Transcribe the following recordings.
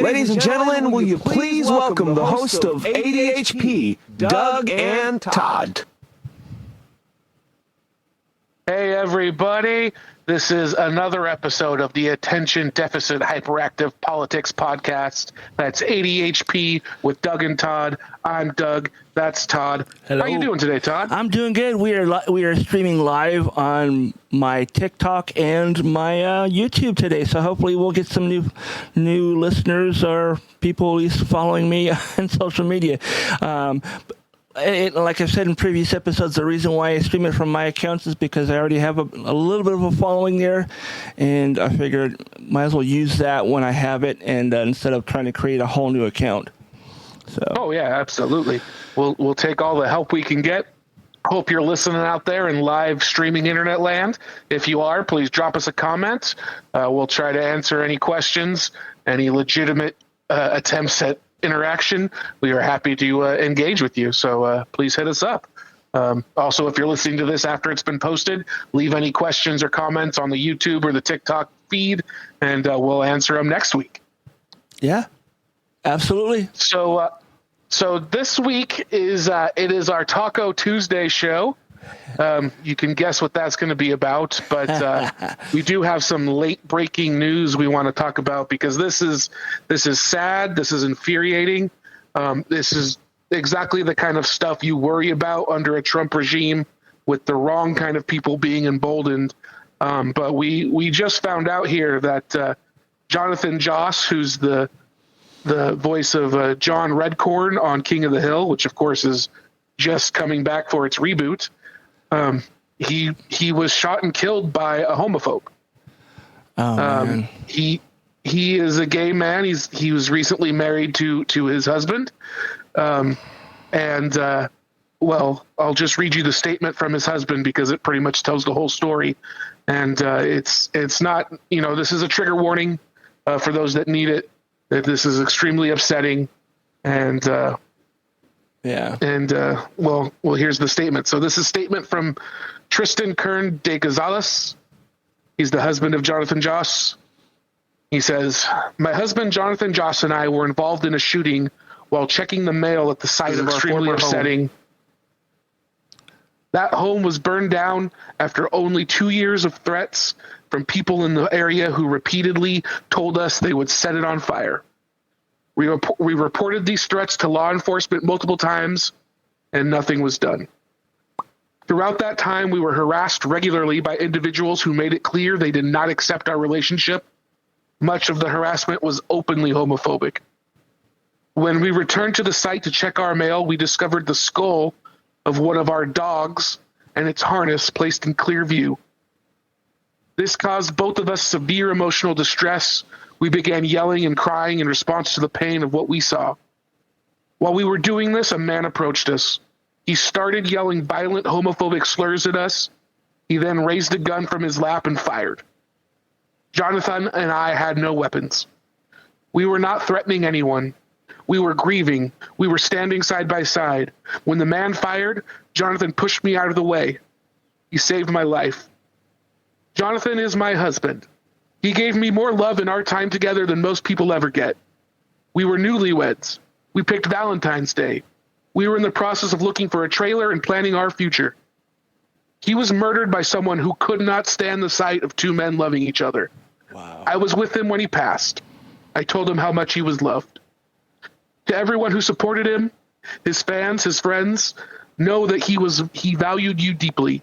Ladies and gentlemen, will you please welcome the host of ADHP, Doug and Todd. Hey everybody, this is another episode of the Attention Deficit Hyperactive Politics Podcast. That's ADHP with Doug and Todd. I'm Doug, that's Todd. Hello. How are you doing today, Todd? I'm doing good. We are streaming live on my TikTok and my YouTube today, so hopefully we'll get some new listeners or people at least following me on social media. Like I've said in previous episodes, the reason why I stream it from my accounts is because I already have a little bit of a following there, and I figured might as well use that when I have it, and instead of trying to create a whole new account. So. Oh yeah, absolutely. We'll take all the help we can get. Hope you're listening out there in live streaming internet land. If you are, please drop us a comment. We'll try to answer any questions, any legitimate attempts at interaction. We are happy to engage with you, so please hit us up. Also, if you're listening to this after it's been posted, leave any questions or comments on the YouTube or the TikTok feed, and we'll answer them next week. Yeah, absolutely. So this week is our Taco Tuesday show. You can guess what that's going to be about, but we do have some late breaking news we want to talk about, because this is sad. This is infuriating. This is exactly the kind of stuff you worry about under a Trump regime, with the wrong kind of people being emboldened. But we just found out here that Jonathon Joss, who's the voice of John Redcorn on King of the Hill, which of course is just coming back for its reboot, he was shot and killed by a homophobe. Oh, man. He is a gay man. He was recently married to his husband. Well, I'll just read you the statement from his husband, because it pretty much tells the whole story. And it's not, this is a trigger warning for those that need it. That this is extremely upsetting, and yeah. And well, here's the statement. So this is a statement from Tristan Kern de Gonzalez. He's the husband of Jonathon Joss. He says, "My husband Jonathon Joss and I were involved in a shooting while checking the mail at the site of our former upsetting. That home was burned down after only 2 years of threats from people in the area who repeatedly told us they would set it on fire. We reported these threats to law enforcement multiple times, and nothing was done. Throughout that time, we were harassed regularly by individuals who made it clear they did not accept our relationship. Much of the harassment was openly homophobic. When we returned to the site to check our mail, we discovered the skull of one of our dogs and its harness placed in clear view. This caused both of us severe emotional distress. We began yelling and crying in response to the pain of what we saw. While we were doing this, a man approached us. He started yelling violent homophobic slurs at us. He then raised a gun from his lap and fired. Jonathon and I had no weapons. We were not threatening anyone. We were grieving. We were standing side by side. When the man fired, Jonathon pushed me out of the way. He saved my life. Jonathon is my husband. He gave me more love in our time together than most people ever get. We were newlyweds. We picked Valentine's Day. We were in the process of looking for a trailer and planning our future. He was murdered by someone who could not stand the sight of two men loving each other. Wow. I was with him when he passed. I told him how much he was loved. To everyone who supported him, his fans, his friends, know that he valued you deeply.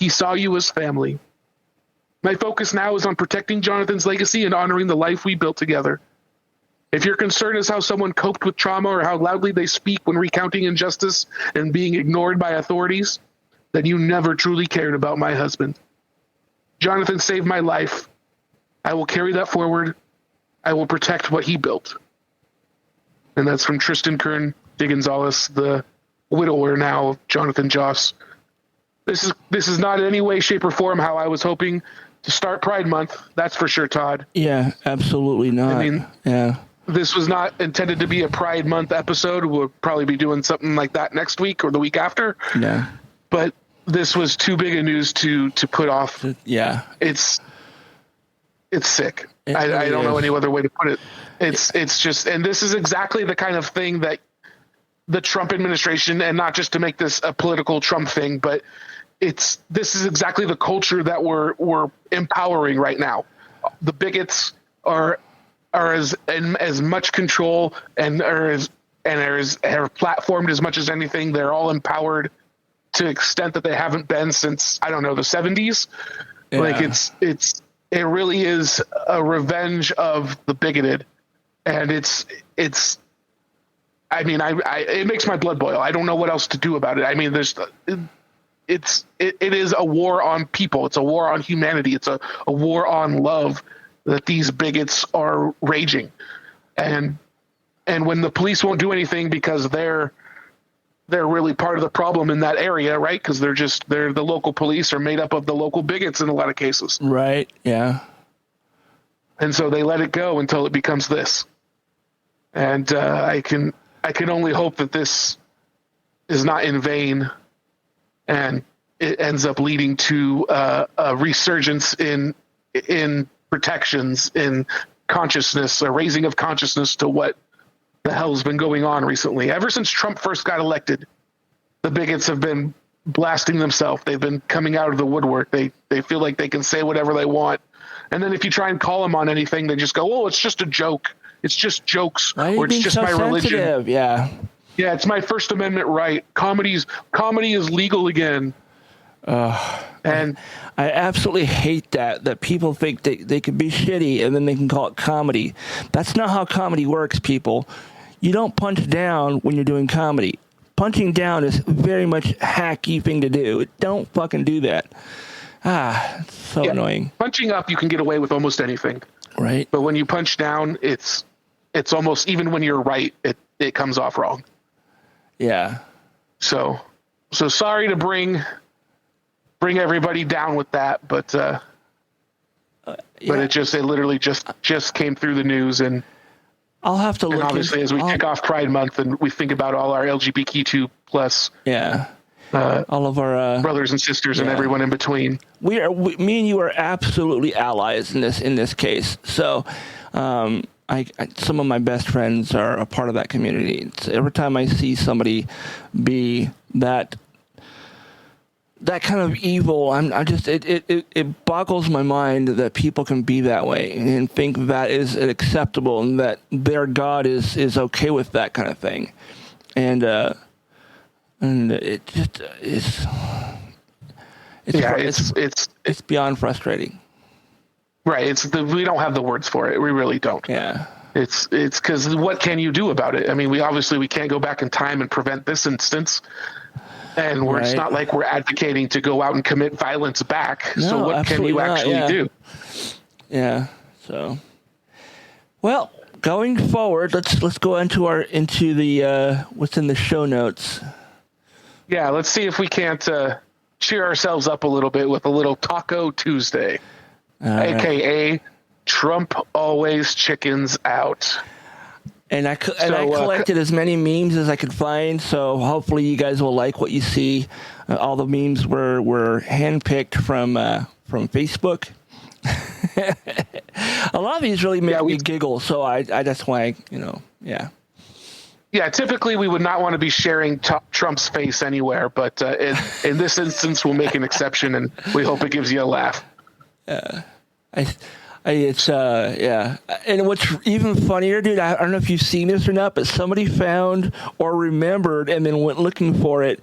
He saw you as family. My focus now is on protecting Jonathon's legacy and honoring the life we built together. If your concern is how someone coped with trauma or how loudly they speak when recounting injustice and being ignored by authorities, then you never truly cared about my husband. Jonathon saved my life. I will carry that forward. I will protect what he built." And that's from Tristan Kern de Gonzalez, the widower now of Jonathon Joss. This is not in any way, shape, or form how I was hoping to start Pride Month. That's for sure, Todd. Yeah, absolutely not. I mean, yeah. This was not intended to be a Pride Month episode. We'll probably be doing something like that next week or the week after. Yeah. But this was too big a news to put off. Yeah. It's sick. I don't know any other way to put it. It's just, and this is exactly the kind of thing that the Trump administration, and not just to make this a political Trump thing, but this is exactly the culture that we're empowering right now. The bigots are as much control and are platformed as much as anything. They're all empowered to the extent that they haven't been since, I don't know, the 70s. Yeah. Like it really is a revenge of the bigoted. And it makes my blood boil. I don't know what else to do about it. I mean, it is a war on people. It's a war on humanity. It's a war on love that these bigots are raging. And when the police won't do anything because they're really part of the problem in that area, right? Because they're the local police are made up of the local bigots in a lot of cases. Right. Yeah. And so they let it go until it becomes this. And I can only hope that this is not in vain, and it ends up leading to a resurgence in protections, in consciousness, a raising of consciousness to what the hell's been going on recently. Ever since Trump first got elected, the bigots have been blasting themselves. They've been coming out of the woodwork. They feel like they can say whatever they want. And then if you try and call them on anything, they just go, "Oh, it's just a joke. It's just jokes, or it's just my religion." Yeah, it's my First Amendment right. Comedy is legal again. And I absolutely hate that people think they can be shitty and then they can call it comedy. That's not how comedy works, people. You don't punch down when you're doing comedy. Punching down is very much a hacky thing to do. Don't fucking do that. It's so annoying. Punching up, you can get away with almost anything. Right. But when you punch down, it's almost, even when you're right, it comes off wrong. Yeah. So sorry to bring everybody down with that, but it literally just came through the news, and I'll have to look. And obviously, as we kick off Pride Month and we think about all our LGBTQ plus, all of our brothers and sisters and everyone in between, me and you are absolutely allies in this case. So, some of my best friends are a part of that community. It's, every time I see somebody be that kind of evil, it boggles my mind that people can be that way and think that is acceptable and that their God is okay with that kind of thing. And it just is. It's beyond frustrating. Right. We don't have the words for it. We really don't. Yeah. It's because what can you do about it? I mean, we can't go back in time and prevent this instance. And it's not like we're advocating to go out and commit violence back. No, so what can you actually do? Yeah. So, well, going forward, let's go into the what's in the show notes. Yeah, let's see if we can't cheer ourselves up a little bit with a little Taco Tuesday, aka Trump always chickens out. And I collected as many memes as I could find, so hopefully you guys will like what you see. All the memes were handpicked from Facebook. A lot of these really make me giggle, so I that's why, yeah. Yeah, typically we would not want to be sharing Trump's face anywhere, but in this instance we'll make an exception, and we hope it gives you a laugh. And what's even funnier, dude, I don't know if you've seen this or not, but somebody found or remembered and then went looking for it.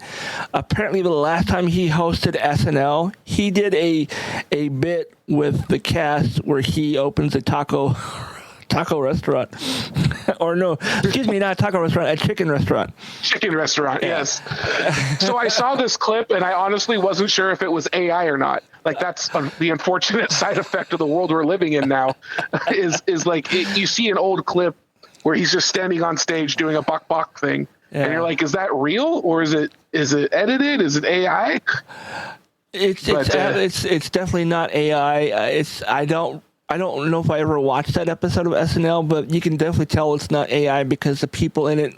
Apparently the last time he hosted SNL, he did a bit with the cast where he opens a taco restaurant. Or no, excuse me, not a taco restaurant, a chicken restaurant. Chicken restaurant, yes. So I saw this clip, and I honestly wasn't sure if it was AI or not. Like, that's the unfortunate side effect of the world we're living in now, is like you see an old clip where he's just standing on stage doing a bok thing, and you're like, is that real, or is it edited? Is it AI? It's definitely not AI. I don't know if I ever watched that episode of SNL, but you can definitely tell it's not AI because the people in it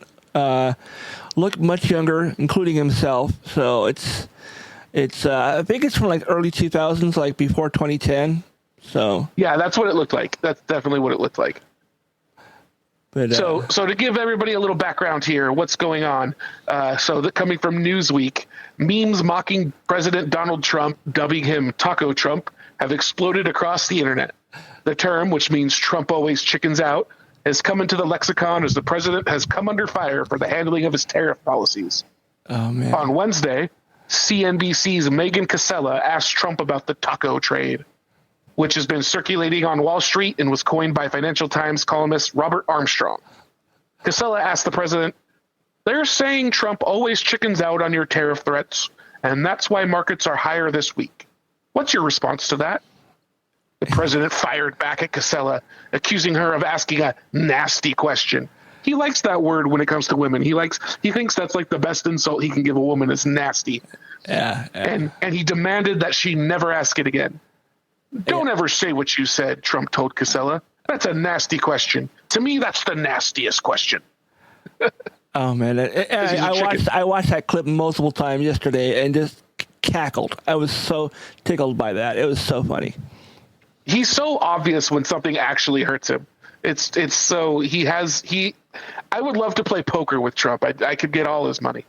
look much younger, including himself. So it's I think it's from like early 2000s, like before 2010. So yeah, that's what it looked like. That's definitely what it looked like. But, so to give everybody a little background here, what's going on? Coming from Newsweek, memes mocking President Donald Trump, dubbing him Taco Trump, have exploded across the internet. The term, which means Trump always chickens out, has come into the lexicon as the president has come under fire for the handling of his tariff policies. Oh, man. On Wednesday, CNBC's Megan Casella asked Trump about the taco trade, which has been circulating on Wall Street and was coined by Financial Times columnist Robert Armstrong. Casella asked the president, "They're saying Trump always chickens out on your tariff threats, and that's why markets are higher this week. What's your response to that?" The president fired back at Casella, accusing her of asking a nasty question. He likes that word when it comes to women. He thinks that's like the best insult he can give a woman is nasty. Yeah. And he demanded that she never ask it again. "Don't ever say what you said," Trump told Casella. "That's a nasty question. To me, that's the nastiest question." Oh, man. I watched that clip multiple times yesterday and just cackled. I was so tickled by that. It was so funny. He's so obvious when something actually hurts him. It's so I would love to play poker with Trump. I could get all his money.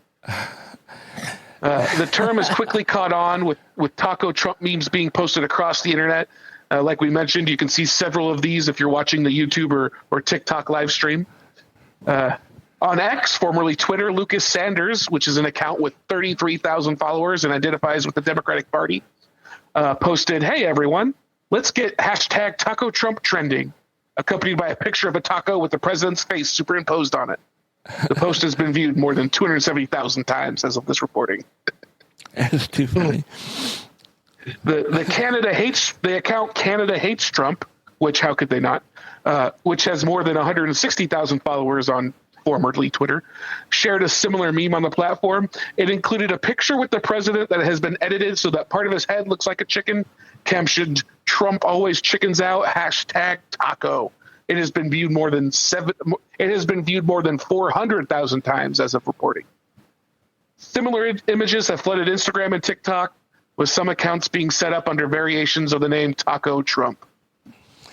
The term has quickly caught on with Taco Trump memes being posted across the internet. Like we mentioned, you can see several of these if you're watching the YouTube or TikTok live stream. On X, formerly Twitter, Lucas Sanders, which is an account with 33,000 followers and identifies with the Democratic Party, posted, "Hey, everyone, let's get hashtag Taco Trump trending," accompanied by a picture of a taco with the president's face superimposed on it. The post has been viewed more than 270,000 times as of this reporting. That's too funny. The account Canada Hates Trump, which how could they not, which has more than 160,000 followers on formerly Twitter, shared a similar meme on the platform. It included a picture with the president that has been edited so that part of his head looks like a chicken, captioned "Trump always chickens out, hashtag taco." It has been viewed more than 400,000 times as of reporting. Similar images have flooded Instagram and TikTok, with some accounts being set up under variations of the name Taco Trump.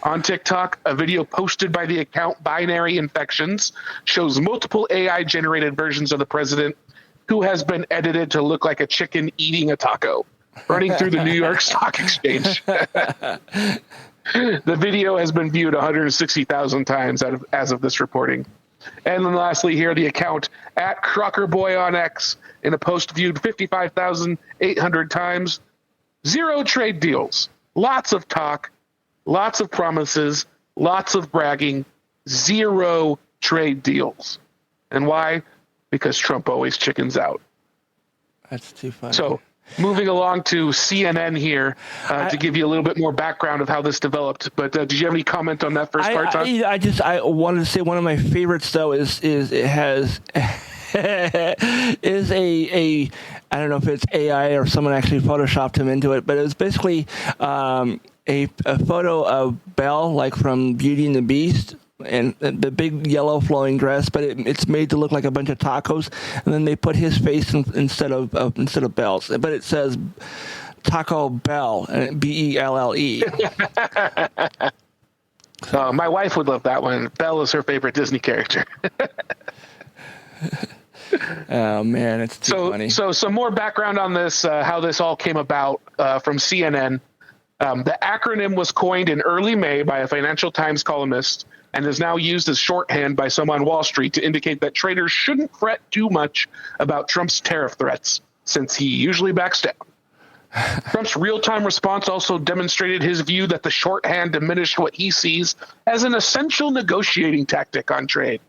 On TikTok, a video posted by the account Binary Infections shows multiple AI-generated versions of the president who has been edited to look like a chicken eating a taco, running through the New York Stock Exchange. The video has been viewed 160,000 times as of this reporting. And then lastly here, the account @CrockerBoy on X in a post viewed 55,800 times. Zero trade deals, lots of talk, lots of promises, lots of bragging, zero trade deals. And why? Because Trump always chickens out. That's too funny. So moving along to CNN here to give you a little bit more background of how this developed. But did you have any comment on that first part, Todd? I wanted to say one of my favorites though is it has is a I don't know if it's AI or someone actually photoshopped him into it, but it was basically a photo of Belle, like from Beauty and the Beast, and the big yellow flowing dress, but it's made to look like a bunch of tacos, and then they put his face instead of Belle's, but it says Taco Bell, Belle. My wife would love that one. Belle is her favorite Disney character. Oh man, it's too funny. So some more background on this, how this all came about from CNN. The acronym was coined in early May by a Financial Times columnist and is now used as shorthand by some on Wall Street to indicate that traders shouldn't fret too much about Trump's tariff threats, since he usually backs down. Trump's real-time response also demonstrated his view that the shorthand diminished what he sees as an essential negotiating tactic on trade.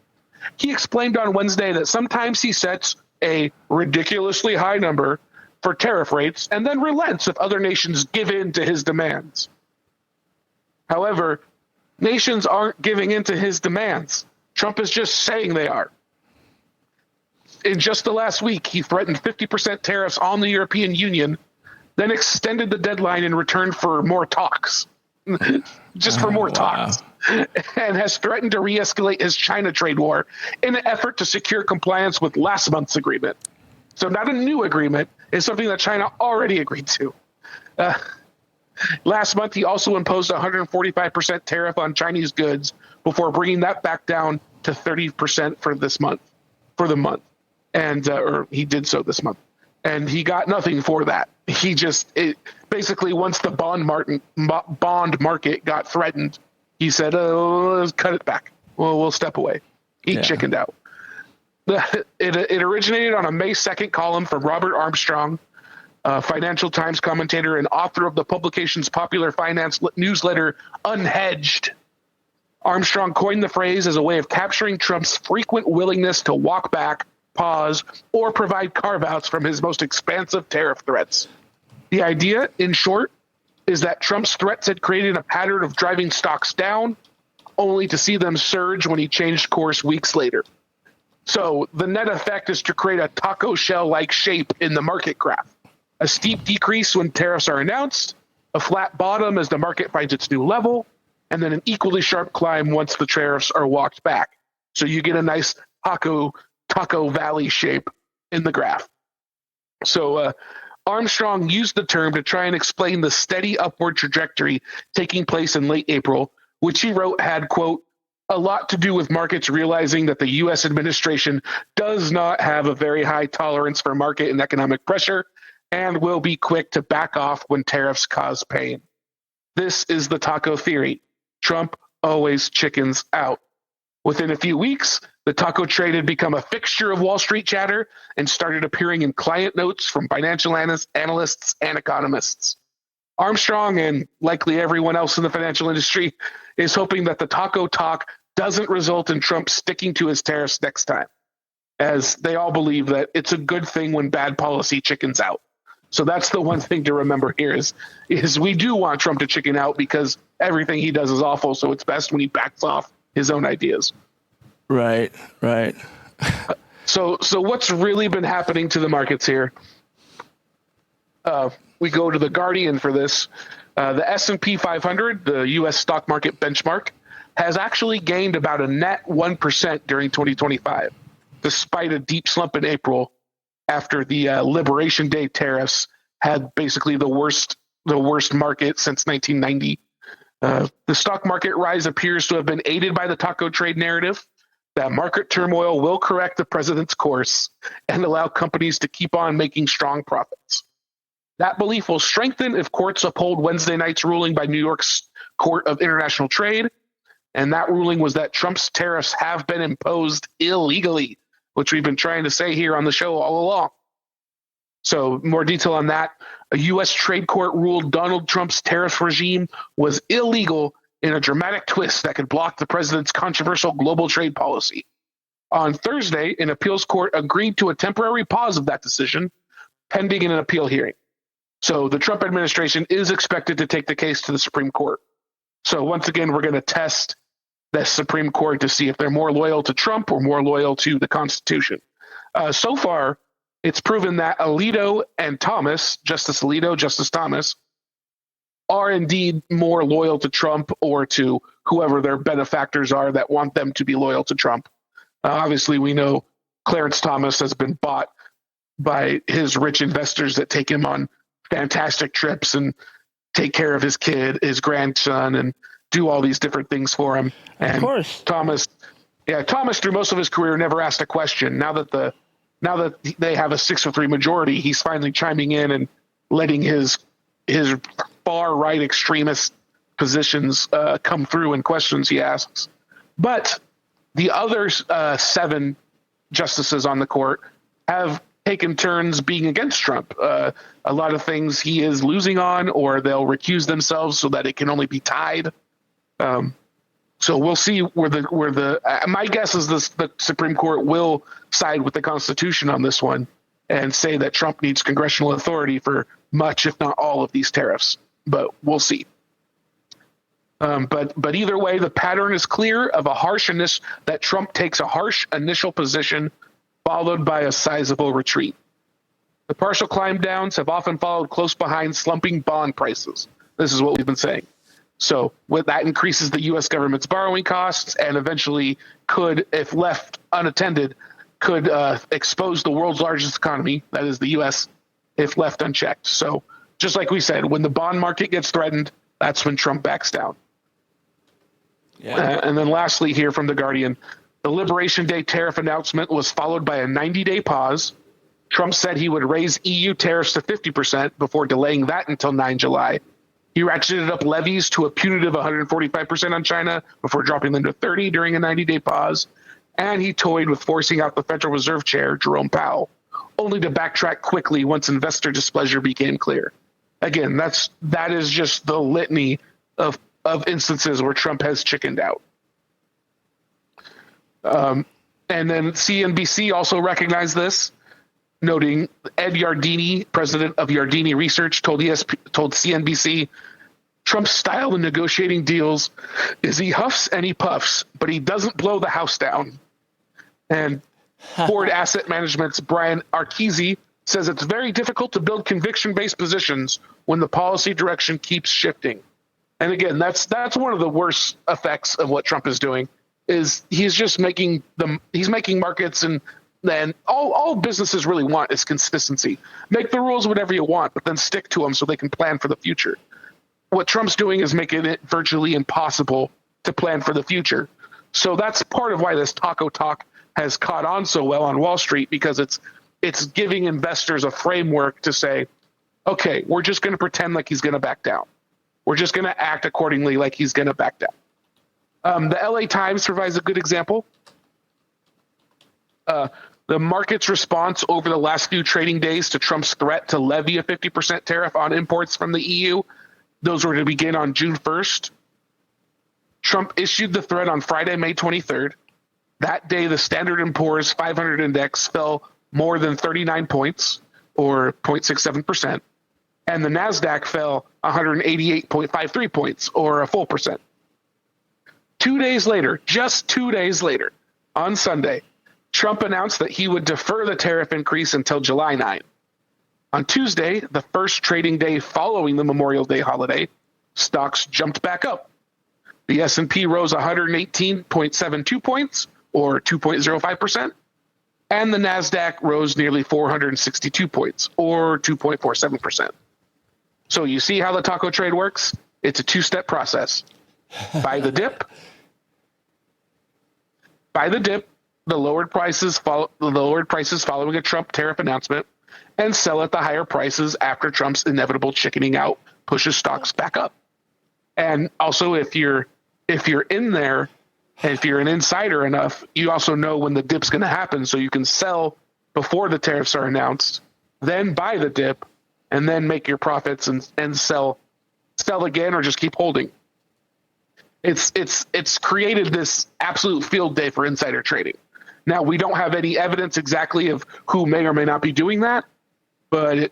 He explained on Wednesday that sometimes he sets a ridiculously high number for tariff rates and then relents if other nations give in to his demands. However, nations aren't giving in to his demands. Trump is just saying they are. In just the last week, he threatened 50% tariffs on the European Union, then extended the deadline in return for more talks. Talks. And has threatened to re-escalate his China trade war in an effort to secure compliance with last month's agreement. So not a new agreement, it's something that China already agreed to. Last month, he also imposed a 145% tariff on Chinese goods before bringing that back down to 30% for the month. And or he did so this month. And he got nothing for that. Basically, once the bond market got threatened, he said, let's cut it back. Well, we'll step away. He chickened out. It originated on a May 2nd column from Robert Armstrong, Financial Times commentator and author of the publication's popular finance newsletter, Unhedged. Armstrong coined the phrase as a way of capturing Trump's frequent willingness to walk back, pause, or provide carve-outs from his most expansive tariff threats. The idea, in short, is that Trump's threats had created a pattern of driving stocks down, only to see them surge when he changed course weeks later. So the net effect is to create a taco shell-like shape in the market graph. A steep decrease when tariffs are announced, a flat bottom as the market finds its new level, and then an equally sharp climb once the tariffs are walked back. So you get a nice taco valley shape in the graph. So Armstrong used the term to try and explain the steady upward trajectory taking place in late April, which he wrote had, quote, a lot to do with markets realizing that the U.S. administration does not have a very high tolerance for market and economic pressure and will be quick to back off when tariffs cause pain. This is the taco theory. Trump always chickens out. Within a few weeks, the taco trade had become a fixture of Wall Street chatter and started appearing in client notes from financial analysts and economists. Armstrong, and likely everyone else in the financial industry, is hoping that the taco talk doesn't result in Trump sticking to his tariffs next time, as they all believe that it's a good thing when bad policy chickens out. So that's the one thing to remember here is we do want Trump to chicken out because everything he does is awful, so it's best when he backs off his own ideas. Right. So what's really been happening to the markets here? We go to the Guardian for this. The S&P 500, the U.S. stock market benchmark, has actually gained about a net 1% during 2025, despite a deep slump in April after the Liberation Day tariffs had basically the worst market since 1990. The stock market rise appears to have been aided by the taco trade narrative that market turmoil will correct the president's course and allow companies to keep on making strong profits. That belief will strengthen if courts uphold Wednesday night's ruling by New York's Court of International Trade. And that ruling was that Trump's tariffs have been imposed illegally, which we've been trying to say here on the show all along. So more detail on that. A U.S. trade court ruled Donald Trump's tariff regime was illegal in a dramatic twist that could block the president's controversial global trade policy. On Thursday, an appeals court agreed to a temporary pause of that decision, pending an appeal hearing. So the Trump administration is expected to take the case to the Supreme Court. So once again, we're going to test the Supreme Court to see if they're more loyal to Trump or more loyal to the Constitution. So far, it's proven that Justice Alito, Justice Thomas, are indeed more loyal to Trump or to whoever their benefactors are that want them to be loyal to Trump. Obviously, we know Clarence Thomas has been bought by his rich investors that take him on fantastic trips and take care of his kid, his grandson, and do all these different things for him. And of course, Thomas through most of his career never asked a question. Now that they have a 6-3 majority, he's finally chiming in and letting his far right extremist positions come through in questions he asks. But the other 7 justices on the court have taken turns being against Trump. A lot of things he is losing on, or they'll recuse themselves so that it can only be tied. So we'll see where my guess is the Supreme Court will side with the Constitution on this one and say that Trump needs congressional authority for much, if not all, of these tariffs. But we'll see. But either way, the pattern is clear of that Trump takes a harsh initial position followed by a sizable retreat. The partial climb downs have often followed close behind slumping bond prices. This is what we've been saying. So that increases the U.S. government's borrowing costs and eventually could, if left unattended, could expose the world's largest economy, that is the U.S., if left unchecked. So just like we said, when the bond market gets threatened, that's when Trump backs down. Yeah. And then lastly here from The Guardian, the Liberation Day tariff announcement was followed by a 90-day pause. Trump said he would raise EU tariffs to 50% before delaying that until 9 July. He ratcheted up levies to a punitive 145% on China before dropping them to 30 during a 90-day pause. And he toyed with forcing out the Federal Reserve Chair, Jerome Powell, only to backtrack quickly once investor displeasure became clear. Again, that is just the litany of instances where Trump has chickened out. And then CNBC also recognized this, noting Ed Yardeni, president of Yardeni Research, told CNBC, Trump's style in negotiating deals is he huffs and he puffs, but he doesn't blow the house down. And Ford Asset Management's Brian Archisi says it's very difficult to build conviction-based positions when the policy direction keeps shifting. And again, that's one of the worst effects of what Trump is doing, is he's just making markets and all businesses really want is consistency. Make the rules whatever you want, but then stick to them so they can plan for the future. What Trump's doing is making it virtually impossible to plan for the future. So that's part of why this taco talk has caught on so well on Wall Street, because it's giving investors a framework to say, okay, we're just going to pretend like he's going to back down. We're just going to act accordingly like he's going to back down. The LA Times provides a good example. The market's response over the last few trading days to Trump's threat to levy a 50% tariff on imports from the EU, those were to begin on June 1st. Trump issued the threat on Friday, May 23rd. That day, the Standard & Poor's 500 index fell more than 39 points, or 0.67%, and the NASDAQ fell 188.53 points, or a full percent. 2 days later, just 2 days later, on Sunday, Trump announced that he would defer the tariff increase until July 9. On Tuesday, the first trading day following the Memorial Day holiday, stocks jumped back up. The S&P rose 118.72 points, or 2.05%, and the NASDAQ rose nearly 462 points, or 2.47%. So you see how the taco trade works? It's a two-step process. Buy the dip. Buy the dip, the lowered prices following a Trump tariff announcement, and sell at the higher prices after Trump's inevitable chickening out pushes stocks back up. And also, if you're in there, and if you're an insider enough, you also know when the dip's going to happen, so you can sell before the tariffs are announced, then buy the dip, and then make your profits and sell again, or just keep holding. It's created this absolute field day for insider trading. Now, we don't have any evidence exactly of who may or may not be doing that, but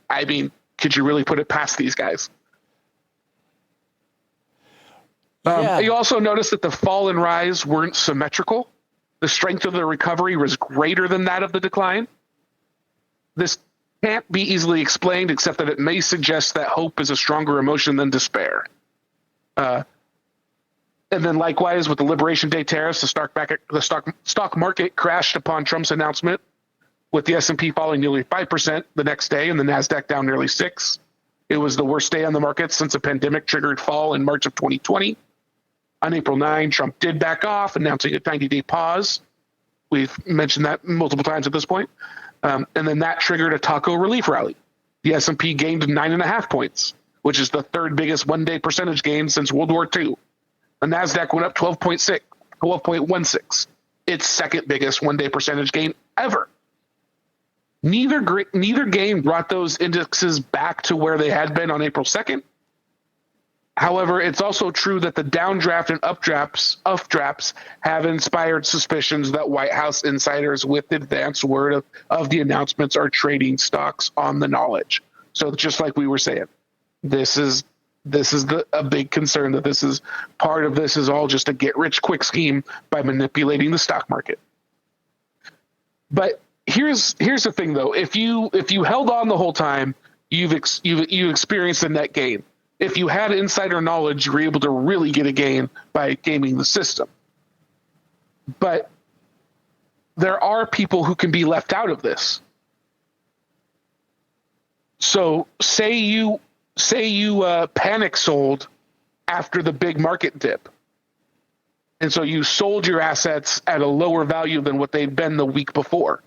I mean, could you really put it past these guys? Yeah. You also notice that the fall and rise weren't symmetrical. The strength of the recovery was greater than that of the decline. This can't be easily explained, except that it may suggest that hope is a stronger emotion than despair. And then likewise with the Liberation Day tariffs, the stock market crashed upon Trump's announcement, with the S&P falling nearly 5% the next day and the NASDAQ down nearly 6%. It was the worst day on the market since a pandemic-triggered fall in March of 2020. On April 9, Trump did back off, announcing a 90-day pause. We've mentioned that multiple times at this point. And then that triggered a taco relief rally. The S&P gained 9.5 points, which is the third biggest one-day percentage gain since World War II. The NASDAQ went up 12.16, its second biggest one-day percentage gain ever. Neither gain brought those indexes back to where they had been on April 2nd. However, it's also true that the downdraft and updrafts have inspired suspicions that White House insiders with advance word of the announcements are trading stocks on the knowledge. So just like we were saying, this is a big concern, that this is part of this is all just a get-rich-quick scheme by manipulating the stock market. But here's the thing, though. If you held on the whole time, you've experienced a net gain. If you had insider knowledge, you were able to really get a gain by gaming the system. But there are people who can be left out of this. So say you panic sold after the big market dip. And so you sold your assets at a lower value than what they'd been the week before.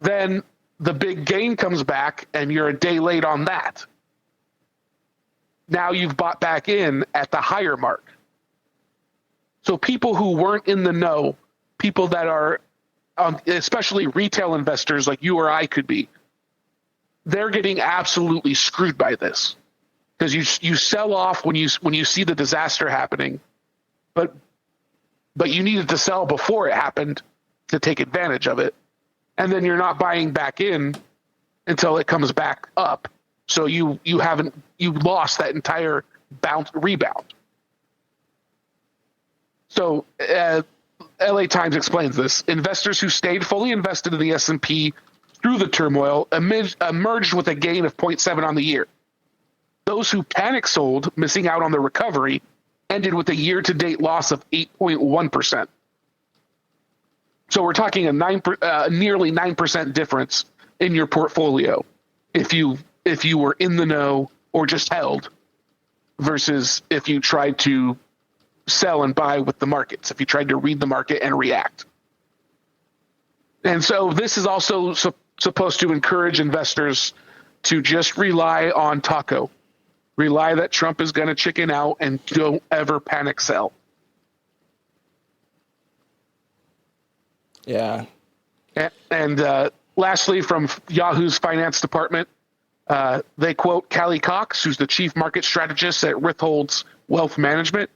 Then the big gain comes back and you're a day late on that. Now you've bought back in at the higher mark. So people who weren't in the know, people that are, especially retail investors like you or I could be, they're getting absolutely screwed by this, because you sell off when you see the disaster happening, but you needed to sell before it happened to take advantage of it, and then you're not buying back in until it comes back up. So you lost that entire rebound. So LA Times explains this. Investors who stayed fully invested in the S&P through the turmoil emerged with a gain of 0.7 on the year. Those who panic sold, missing out on the recovery, ended with a year-to-date loss of 8.1%. So we're talking a nearly 9% difference in your portfolio if you were in the know or just held, versus if you tried to sell and buy with the markets, if you tried to read the market and react. And so this is also supposed to encourage investors to just rely on taco. Rely that Trump is going to chicken out, and don't ever panic sell. Yeah. And lastly, from Yahoo's finance department, they quote Callie Cox, who's the chief market strategist at Ritholtz Wealth Management,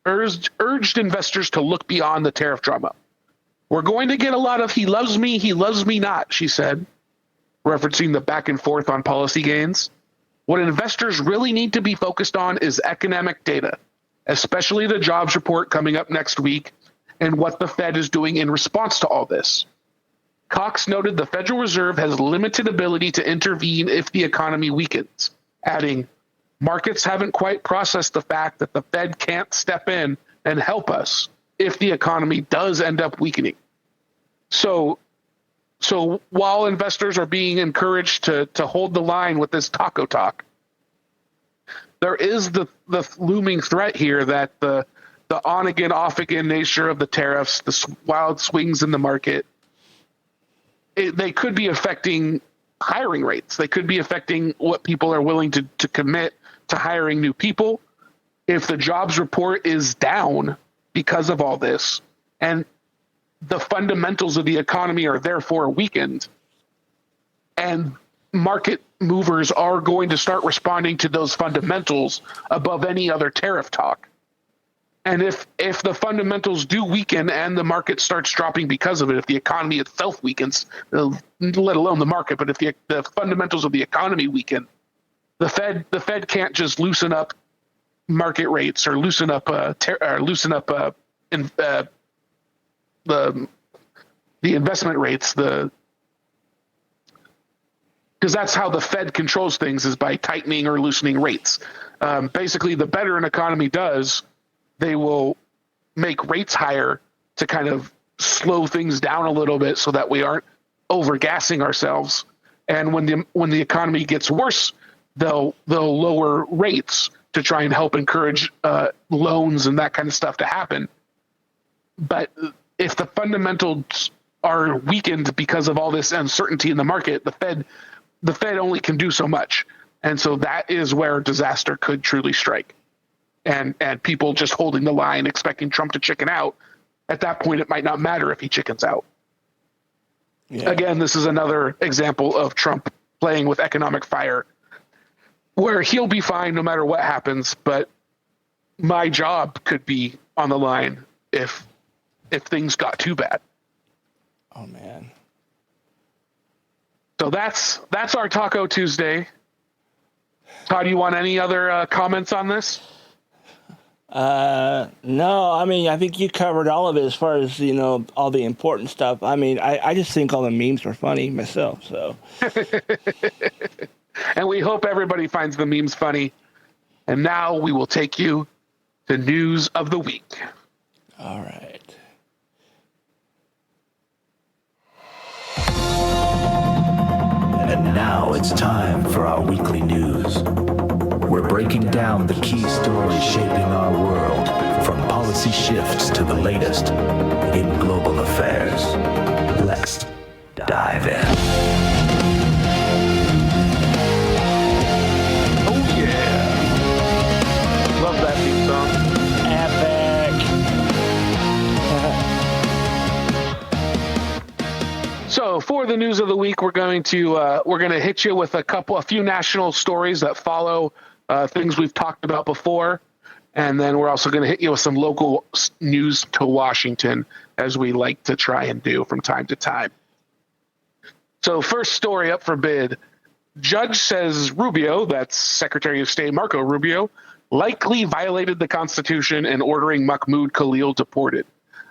urged investors to look beyond the tariff drama. We're going to get a lot of he loves me not, she said, referencing the back and forth on policy gains. What investors really need to be focused on is economic data, especially the jobs report coming up next week, and what the Fed is doing in response to all this. Cox noted the Federal Reserve has limited ability to intervene if the economy weakens, adding, markets haven't quite processed the fact that the Fed can't step in and help us if the economy does end up weakening. So while investors are being encouraged to hold the line with this taco talk, there is the looming threat here that the on again, off again nature of the tariffs, the wild swings in the market, they could be affecting hiring rates. They could be affecting what people are willing to commit to hiring new people. If the jobs report is down because of all this, and the fundamentals of the economy are therefore weakened, and market movers are going to start responding to those fundamentals above any other tariff talk. And if the fundamentals do weaken and the market starts dropping because of it, if the economy itself weakens, let alone the market, but if the fundamentals of the economy weaken, the Fed can't just loosen up market rates or loosen up the investment rates, because that's how the Fed controls things, is by tightening or loosening rates. Basically, the better an economy does, they will make rates higher to kind of slow things down a little bit so that we aren't overgassing ourselves. And when the economy gets worse, they'll lower rates to try and help encourage loans and that kind of stuff to happen. But if the fundamentals are weakened because of all this uncertainty in the market, the Fed only can do so much. And so that is where disaster could truly strike. And people just holding the line, expecting Trump to chicken out, at that point, it might not matter if he chickens out. Yeah. Again, this is another example of Trump playing with economic fire, where he'll be fine no matter what happens, but my job could be on the line if things got too bad. Oh, man. So that's our Taco Tuesday. Todd, do you want any other comments on this? No, I mean, I think you covered all of it as far as, all the important stuff. I mean, I just think all the memes were funny myself, so. And we hope everybody finds the memes funny. And now we will take you to news of the week. All right. And now it's time for our weekly news. We're breaking down the key stories shaping our world, from policy shifts to the latest in global affairs. Let's dive in. Oh yeah. Love that theme song. So for the news of the week, we're going to hit you with a few national stories that follow things we've talked about before, and then we're also going to hit you with some local news to Washington, as we like to try and do from time to time. So first story up for bid. Judge says Rubio, that's Secretary of State Marco Rubio, likely violated the Constitution in ordering Mahmoud Khalil deported.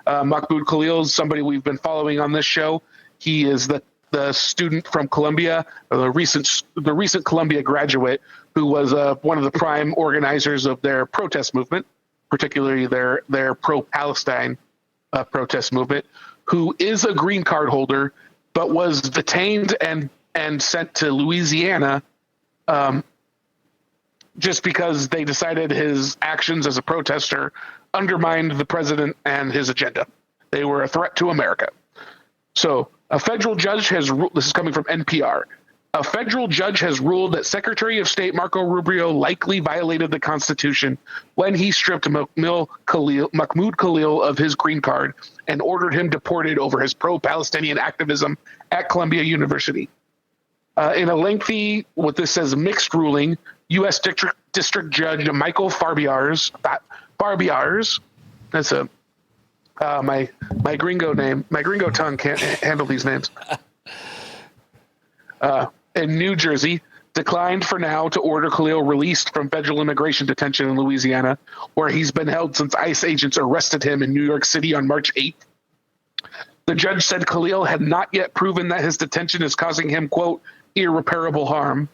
Mahmoud Khalil is somebody we've been following on this show. He is the student from Columbia, the recent Columbia graduate who was one of the prime organizers of their protest movement, particularly their pro-Palestine protest movement, who is a green card holder, but was detained and sent to Louisiana just because they decided his actions as a protester undermined the president and his agenda. They were a threat to America. So a federal judge this is coming from NPR. A federal judge has ruled that Secretary of State Marco Rubio likely violated the Constitution when he stripped Mahmoud Khalil of his green card and ordered him deported over his pro-Palestinian activism at Columbia University. In a lengthy, what this says, mixed ruling, U.S. District Judge Michael Farbiars, that's my gringo name, my gringo tongue can't handle these names, in New Jersey, declined for now to order Khalil released from federal immigration detention in Louisiana, where he's been held since ICE agents arrested him in New York City on March 8th. The judge said Khalil had not yet proven that his detention is causing him, quote, irreparable harm,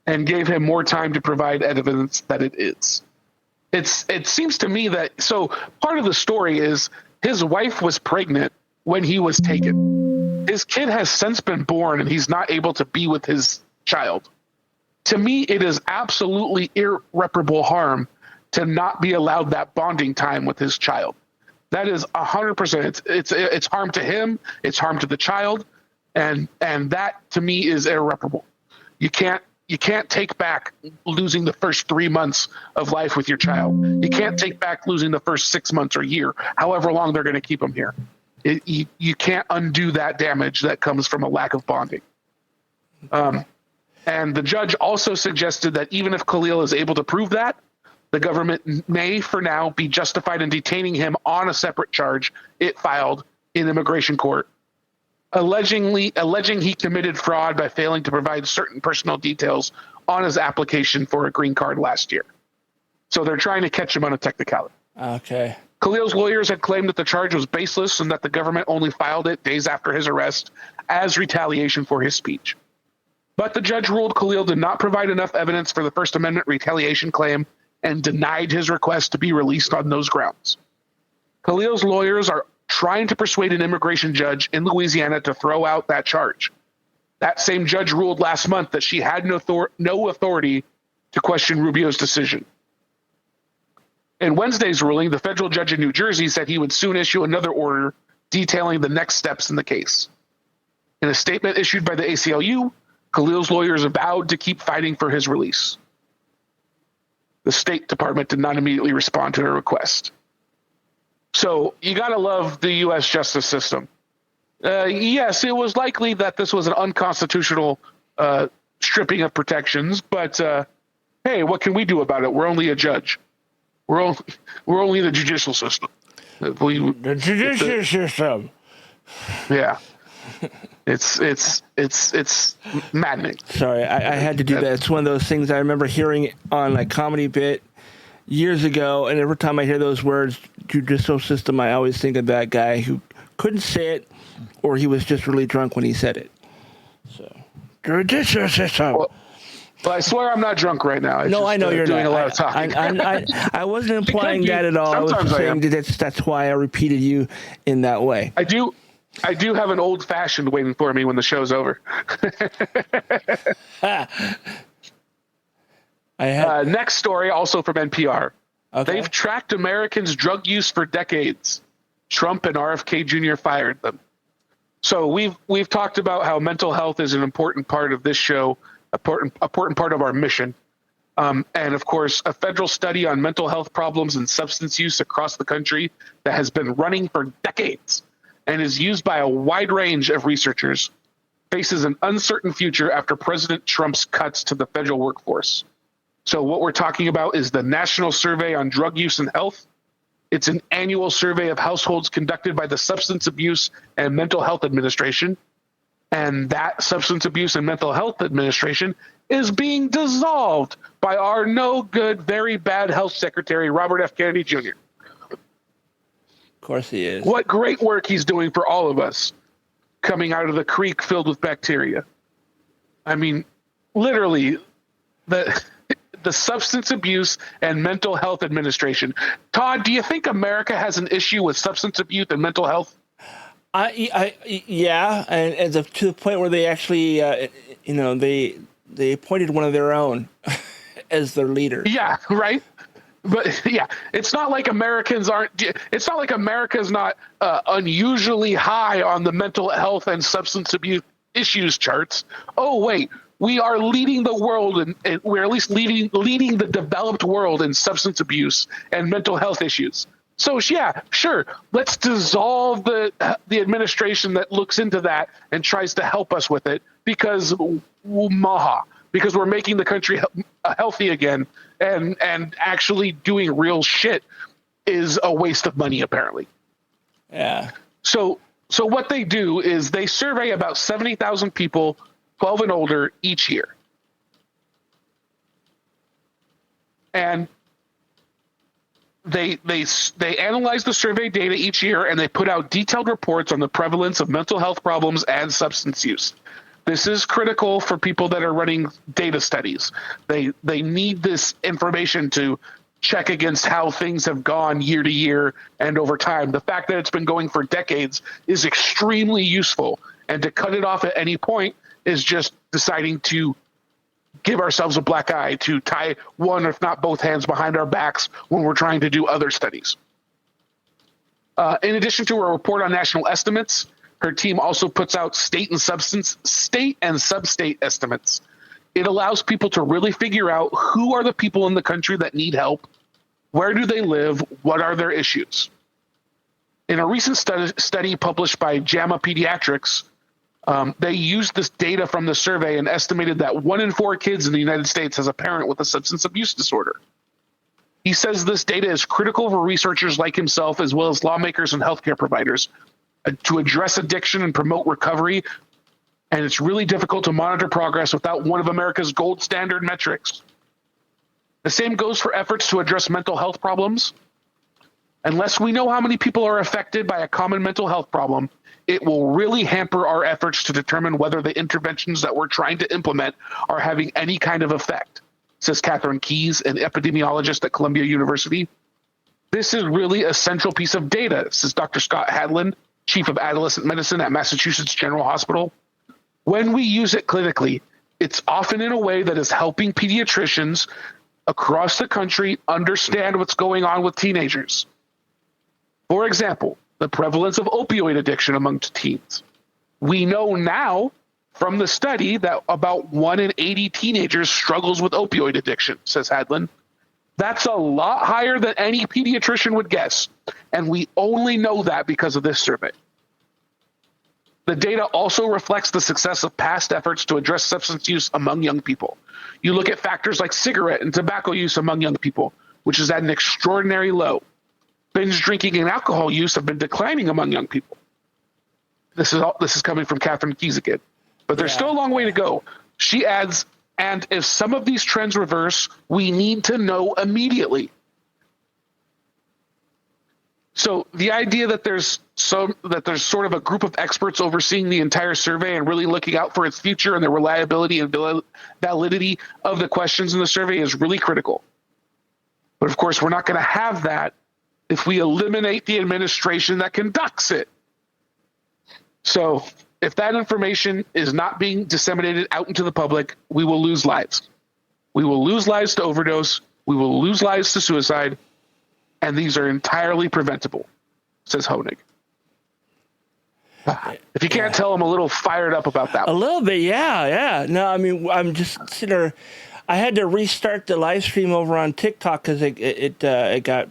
and gave him more time to provide evidence that it is. It seems to me that, so part of the story is his wife was pregnant when he was taken. His kid has since been born and he's not able to be with his child. To me, it is absolutely irreparable harm to not be allowed that bonding time with his child. That is 100%. It's harm to him. It's harm to the child. And that to me is irreparable. You can't take back losing the first 3 months of life with your child. You can't take back losing the first 6 months or year, however long they're going to keep them here. You can't undo that damage that comes from a lack of bonding. And the judge also suggested that even if Khalil is able to prove that, the government may, for now, be justified in detaining him on a separate charge it filed in immigration court, alleging he committed fraud by failing to provide certain personal details on his application for a green card last year. So they're trying to catch him on a technicality. Okay. Khalil's lawyers had claimed that the charge was baseless and that the government only filed it days after his arrest as retaliation for his speech. But the judge ruled Khalil did not provide enough evidence for the First Amendment retaliation claim and denied his request to be released on those grounds. Khalil's lawyers are trying to persuade an immigration judge in Louisiana to throw out that charge. That same judge ruled last month that she had no authority to question Rubio's decision. In Wednesday's ruling, the federal judge in New Jersey said he would soon issue another order detailing the next steps in the case. In a statement issued by the ACLU, Khalil's lawyers vowed to keep fighting for his release. The State Department did not immediately respond to her request. So you got to love the U.S. justice system. Yes, it was likely that this was an unconstitutional stripping of protections, but hey, what can we do about it? We're only a judge. We're only the judicial system. The judicial system. Yeah. It's maddening. Sorry, I had to do that. It's one of those things I remember hearing on like Comedy Bit years ago, and every time I hear those words, judicial system, I always think of that guy who couldn't say it, or he was just really drunk when he said it. So, judicial system. Well, I swear I'm not drunk right now. I know you're doing not. a lot of talking. I wasn't implying that at all. I was saying that's why I repeated you in that way. I do I do have an old fashioned waiting for me when the show's over. Next story, also from NPR. Okay. They've tracked Americans' drug use for decades. Trump and RFK Jr. fired them. So we've talked about how mental health is an important part of this show, important part of our mission. And of course, a federal study on mental health problems and substance use across the country that has been running for decades and is used by a wide range of researchers faces an uncertain future after President Trump's cuts to the federal workforce. So what we're talking about is the National Survey on Drug Use and Health. It's an annual survey of households conducted by the Substance Abuse and Mental Health Administration. And that Substance Abuse and Mental Health Administration is being dissolved by our no good, very bad health secretary, Robert F. Kennedy Jr. Of course he is. What great work he's doing for all of us, coming out of the creek filled with bacteria. I mean, literally, the Substance Abuse and Mental Health Administration. Todd, do you think America has an issue with substance abuse and mental health? Yeah, and to the point where they actually, they appointed one of their own as their leader. Yeah, right. But yeah, it's not like America's not unusually high on the mental health and substance abuse issues charts. Oh wait, we are leading the world, and we're at least leading the developed world in substance abuse and mental health issues. So yeah, sure, let's dissolve the administration that looks into that and tries to help us with it because we're making the country healthy again, and actually doing real shit is a waste of money apparently. Yeah. So what they do is they survey about 70,000 people 12 and older each year. And they analyze the survey data each year, and they put out detailed reports on the prevalence of mental health problems and substance use. This is critical for people that are running data studies. They need this information to check against how things have gone year to year and over time. The fact that it's been going for decades is extremely useful, and to cut it off at any point is just deciding to give ourselves a black eye, to tie one, if not both hands behind our backs when we're trying to do other studies. In addition to a report on national estimates, her team also puts out state and sub-state estimates. It allows people to really figure out who are the people in the country that need help, where do they live, what are their issues. In a recent study published by JAMA Pediatrics, they used this data from the survey and estimated that 1 in 4 kids in the United States has a parent with a substance abuse disorder. He says this data is critical for researchers like himself, as well as lawmakers and healthcare providers, to address addiction and promote recovery. And it's really difficult to monitor progress without one of America's gold standard metrics. The same goes for efforts to address mental health problems. Unless we know how many people are affected by a common mental health problem, it will really hamper our efforts to determine whether the interventions that we're trying to implement are having any kind of effect, says Catherine Keyes, an epidemiologist at Columbia University. This is really a central piece of data, says Dr. Scott Hadland, chief of adolescent medicine at Massachusetts General Hospital. When we use it clinically, it's often in a way that is helping pediatricians across the country understand what's going on with teenagers. For example, the prevalence of opioid addiction amongst teens. We know now from the study that about 1 in 80 teenagers struggles with opioid addiction, says Hadland. That's a lot higher than any pediatrician would guess, and we only know that because of this survey. The data also reflects the success of past efforts to address substance use among young people. You look at factors like cigarette and tobacco use among young people, which is at an extraordinary low. Binge drinking and alcohol use have been declining among young people. This is coming from Catherine Keyes again. But there's still a long way to go. She adds, and if some of these trends reverse, we need to know immediately. So the idea that there's sort of a group of experts overseeing the entire survey and really looking out for its future and the reliability and validity of the questions in the survey is really critical. But of course, we're not going to have that if we eliminate the administration that conducts it. So if that information is not being disseminated out into the public, we will lose lives. We will lose lives to overdose. We will lose lives to suicide. And these are entirely preventable, says Honig. If you can't tell, I'm a little fired up about that. A little bit, yeah. No, I mean, I'm just sitting there. I had to restart the live stream over on TikTok because it got,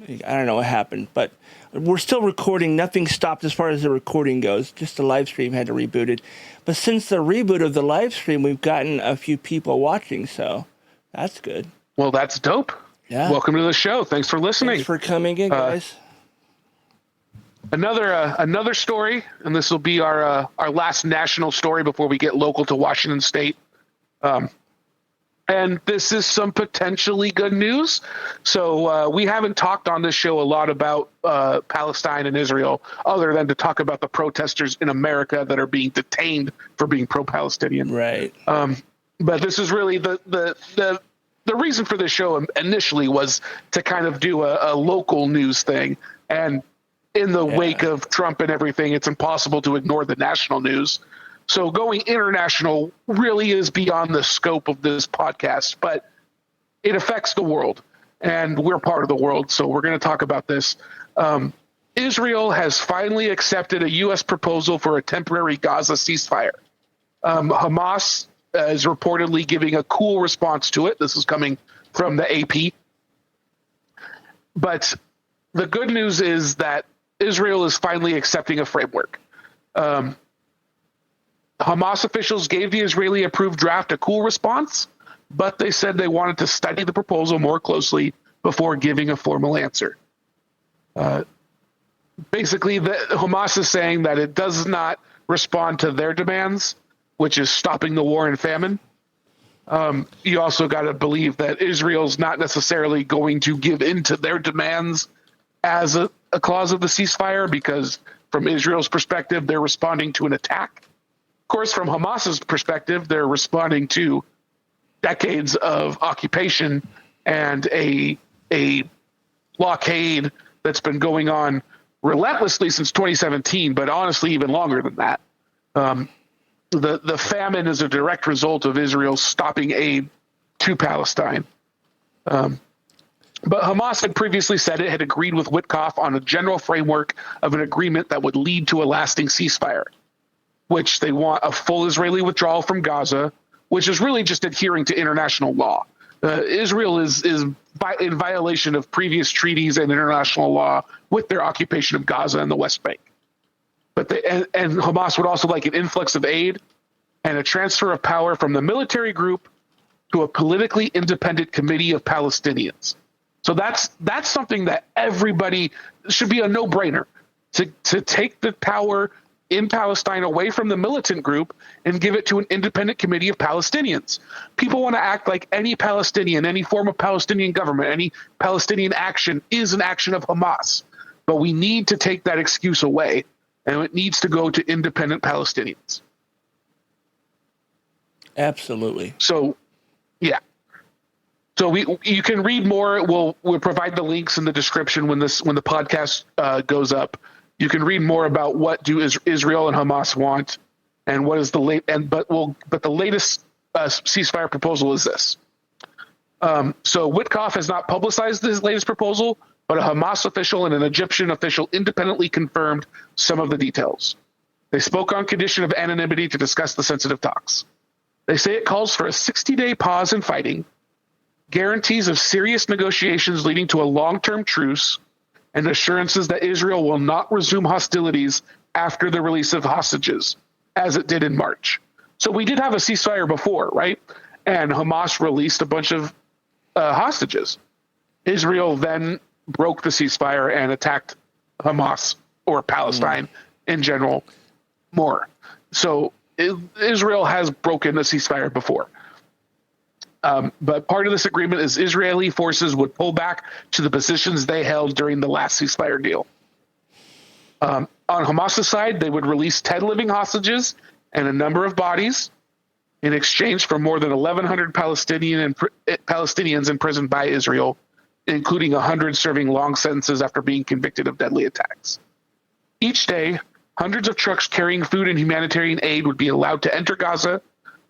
I don't know what happened, but we're still recording. Nothing stopped as far as the recording goes. Just the live stream had to reboot it. But since the reboot of the live stream, we've gotten a few people watching, so that's good. Well, that's dope. Yeah. Welcome to the show. Thanks for listening. Thanks for coming in, guys. Another story, and this will be our last national story before we get local to Washington State. And this is some potentially good news. So we haven't talked on this show a lot about Palestine and Israel, other than to talk about the protesters in America that are being detained for being pro-Palestinian. Right. But this is really the reason for this show initially was to kind of do a local news thing. And in the wake of Trump and everything, it's impossible to ignore the national news. So going international really is beyond the scope of this podcast, but it affects the world, and we're part of the world, so we're going to talk about this. Israel has finally accepted a U.S. proposal for a temporary Gaza ceasefire. Hamas is reportedly giving a cool response to it. This is coming from the AP. But the good news is that Israel is finally accepting a framework. Hamas officials gave the Israeli-approved draft a cool response, but they said they wanted to study the proposal more closely before giving a formal answer. Basically, Hamas is saying that it does not respond to their demands, which is stopping the war and famine. You also got to believe that Israel's not necessarily going to give in to their demands as a clause of the ceasefire, because from Israel's perspective, they're responding to an attack. Of course, from Hamas's perspective, they're responding to decades of occupation and a blockade that's been going on relentlessly since 2017, but honestly, even longer than that. The famine is a direct result of Israel stopping aid to Palestine. But Hamas had previously said it had agreed with Witkoff on a general framework of an agreement that would lead to a lasting ceasefire, which they want a full Israeli withdrawal from Gaza, which is really just adhering to international law. Israel is in violation of previous treaties and international law with their occupation of Gaza and the West Bank. But and Hamas would also like an influx of aid and a transfer of power from the military group to a politically independent committee of Palestinians. So that's something that everybody should be a no-brainer, to take the power in Palestine away from the militant group and give it to an independent committee of Palestinians. People want to act like any Palestinian, any form of Palestinian government, any Palestinian action is an action of Hamas. But we need to take that excuse away, and it needs to go to independent Palestinians. Absolutely. So, yeah. So you can read more. We'll provide the links in the description when the podcast goes up. You can read more about what do Israel and Hamas want, and what is the the latest ceasefire proposal is this. So Witkoff has not publicized his latest proposal, but a Hamas official and an Egyptian official independently confirmed some of the details. They spoke on condition of anonymity to discuss the sensitive talks. They say it calls for a 60-day pause in fighting, guarantees of serious negotiations leading to a long-term truce, and assurances that Israel will not resume hostilities after the release of hostages, as it did in March. So we did have a ceasefire before, right? And Hamas released a bunch of hostages. Israel then broke the ceasefire and attacked Hamas, or Palestine in general, more. So Israel has broken a ceasefire before. But part of this agreement is Israeli forces would pull back to the positions they held during the last ceasefire deal. On Hamas's side, they would release 10 living hostages and a number of bodies in exchange for more than 1,100 Palestinians imprisoned by Israel, including 100 serving long sentences after being convicted of deadly attacks. Each day, Hundreds of trucks carrying food and humanitarian aid would be allowed to enter Gaza,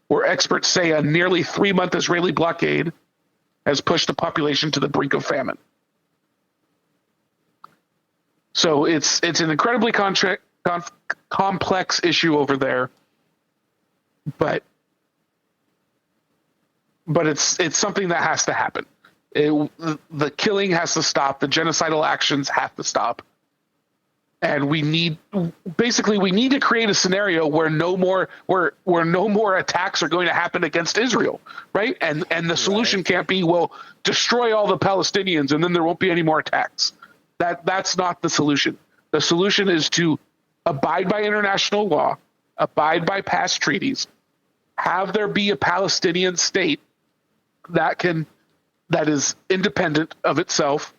where experts say a nearly 3-month Israeli blockade has pushed the population to the brink of famine. So it's an incredibly complex issue over there, but it's something that has to happen. The killing has to stop. The genocidal actions have to stop. And we need to create a scenario where no more attacks are going to happen against Israel, right? And the solution can't be, well, destroy all the Palestinians and then there won't be any more attacks. That's not the solution. The solution is to abide by international law, abide by past treaties, have there be a Palestinian state that is independent of itself.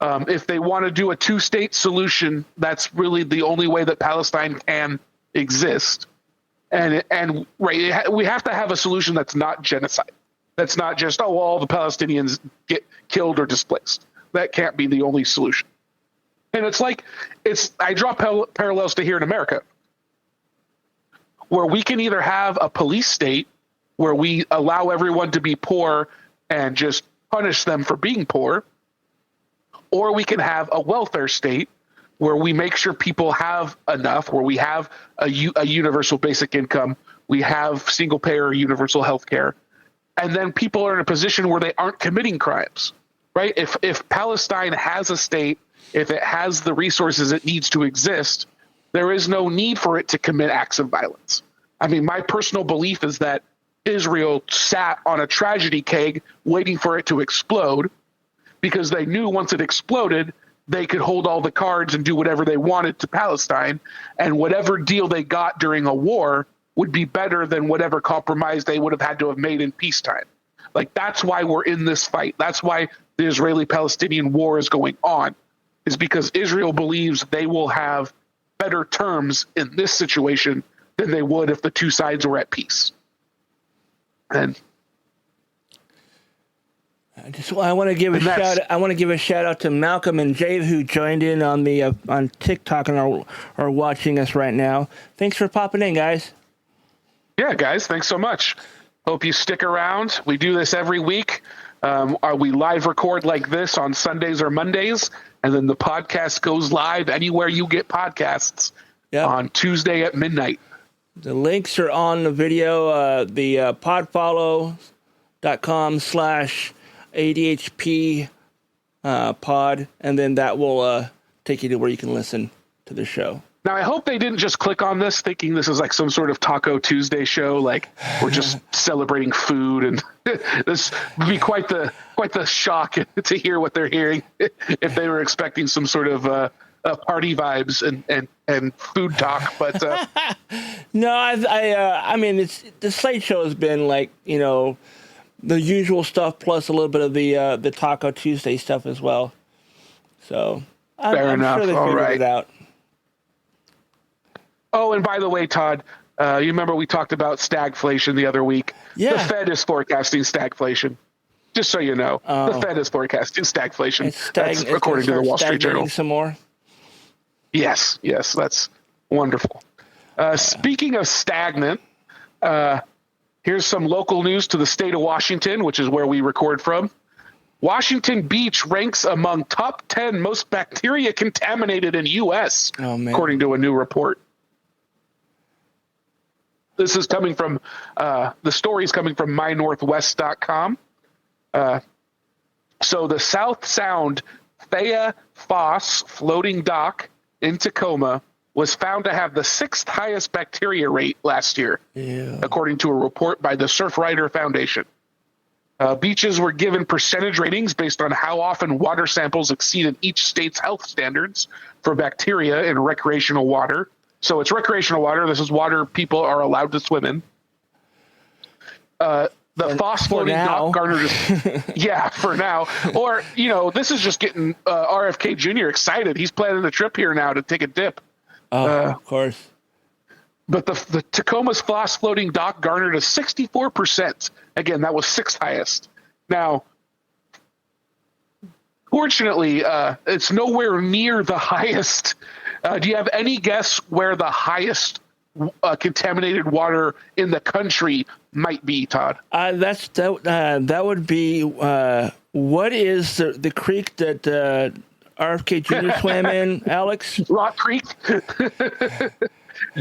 If they want to do a 2-state solution, that's really the only way that Palestine can exist. And right, we have to have a solution that's not genocide. That's not just, all the Palestinians get killed or displaced. That can't be the only solution. And I draw parallels to here in America, where we can either have a police state where we allow everyone to be poor and just punish them for being poor, or we can have a welfare state where we make sure people have enough, where we have a universal basic income, we have single-payer universal health care, and then people are in a position where they aren't committing crimes, right? If Palestine has a state, if it has the resources it needs to exist, there is no need for it to commit acts of violence. I mean, my personal belief is that Israel sat on a tragedy keg waiting for it to explode, because they knew once it exploded, they could hold all the cards and do whatever they wanted to Palestine, and whatever deal they got during a war would be better than whatever compromise they would have had to have made in peacetime. Like, that's why we're in this fight. That's why the Israeli-Palestinian war is going on, is because Israel believes they will have better terms in this situation than they would if the two sides were at peace. And I want to give a shout out to Malcolm and Jade, who joined in on the on TikTok and are watching us right now. Thanks for popping in, guys. Yeah, guys, thanks so much. Hope you stick around. We do this every week. We live record like this on Sundays or Mondays, and then the podcast goes live anywhere you get podcasts on Tuesday at midnight. The links are on the video, the podfollow.com/ADHP pod, and then that will take you to where you can listen to the show. Now, I hope they didn't just click on this thinking this is like some sort of Taco Tuesday show, like we're just celebrating food, and this would be quite the shock to hear what they're hearing if they were expecting some sort of party vibes and food talk. But no, I mean, the slate show has been like, the usual stuff plus a little bit of the Taco Tuesday stuff as well. So fair enough. Sure they figured it out. Oh, and by the way, Todd, you remember we talked about stagflation the other week? Yeah. The Fed is forecasting stagflation. Just so you know, the Fed is forecasting stagflation. That's according to the Wall Street Journal. Some more. Yes, that's wonderful. Speaking of stagnant, here's some local news to the state of Washington, which is where we record from. Washington Beach ranks among top 10 most bacteria contaminated in U.S., according to a new report. This is coming from the story's coming from mynorthwest.com. So the South Sound Thea Foss floating dock in Tacoma was found to have the 6th highest bacteria rate last year, according to a report by the Surfrider Foundation. Beaches were given percentage ratings based on how often water samples exceeded each state's health standards for bacteria in recreational water. So it's recreational water. This is water people are allowed to swim in. The Foss floating dock garnered for now. Or, this is just getting RFK Jr. excited. He's planning a trip here now to take a dip. Of course. But the Tacoma's Foss floating dock garnered a 64%. Again, that was 6th highest. Now, fortunately, it's nowhere near the highest Do you have any guess where the highest contaminated water in the country might be, Todd? That would be what is the creek that RFK Jr. swam in, Alex? Rock Creek.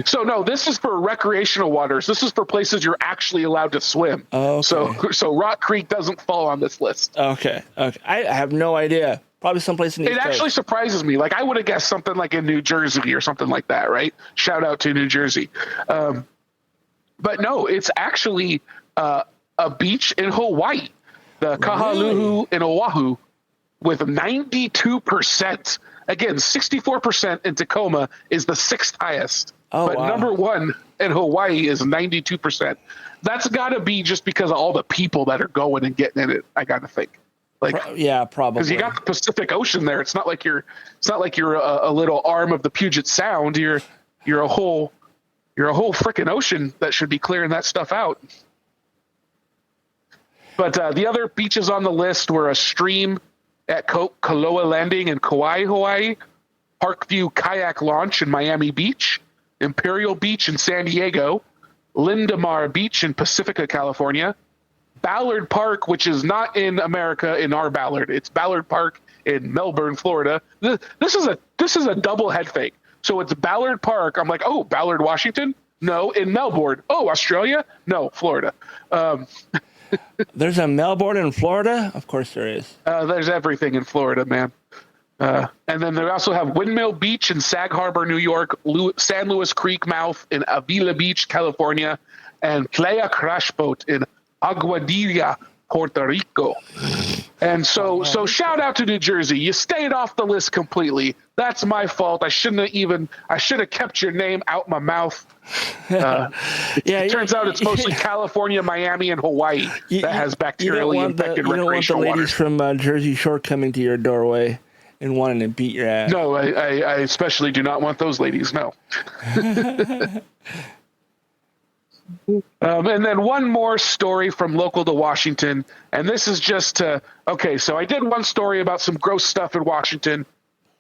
So no, this is for recreational waters. This is for places you're actually allowed to swim. Okay. So Rock Creek doesn't fall on this list. Okay. I have no idea. Probably someplace in the East Coast. It actually surprises me. Like I would have guessed something like in New Jersey or something like that, right? Shout out to New Jersey. But no, it's actually a beach in Hawaii, the Kahaluu in Oahu, with 92%. Again, 64% in Tacoma is the sixth highest. But number one in Hawaii is 92%. That's got to be just because of all the people that are going and getting in it. I got to think. Yeah, probably. Because you got the Pacific Ocean there. It's not like you're a little arm of the Puget Sound. You're a whole freaking ocean that should be clearing that stuff out. But the other beaches on the list were a stream at Kaloa Landing in Kauai, Hawaii, Parkview Kayak Launch in Miami Beach, Imperial Beach in San Diego, Lindamar Beach in Pacifica, California, Ballard Park, which is not in America in our Ballard. It's Ballard Park in Melbourne, Florida. This is a double head fake. So it's Ballard Park. I'm like, oh, Ballard, Washington? No, in Melbourne. Oh, Australia? No, Florida. There's a Melbourne in Florida? Of course there is. There's everything in Florida, man. And then they also have Windmill Beach in Sag Harbor, New York, San Luis Creek Mouth in Avila Beach, California, and Playa Crash Boat in Aguadilla, Puerto Rico. And so shout out to New Jersey. You stayed off the list completely. That's my fault. I should have kept your name out my mouth. It turns out it's mostly California, Miami, and Hawaii that has bacterially infected recreational water. You don't want the ladies from Jersey Shore coming to your doorway and wanting to beat your ass. No, I especially do not want those ladies, no. And then one more story from local to Washington, and this is just so I did one story about some gross stuff in Washington,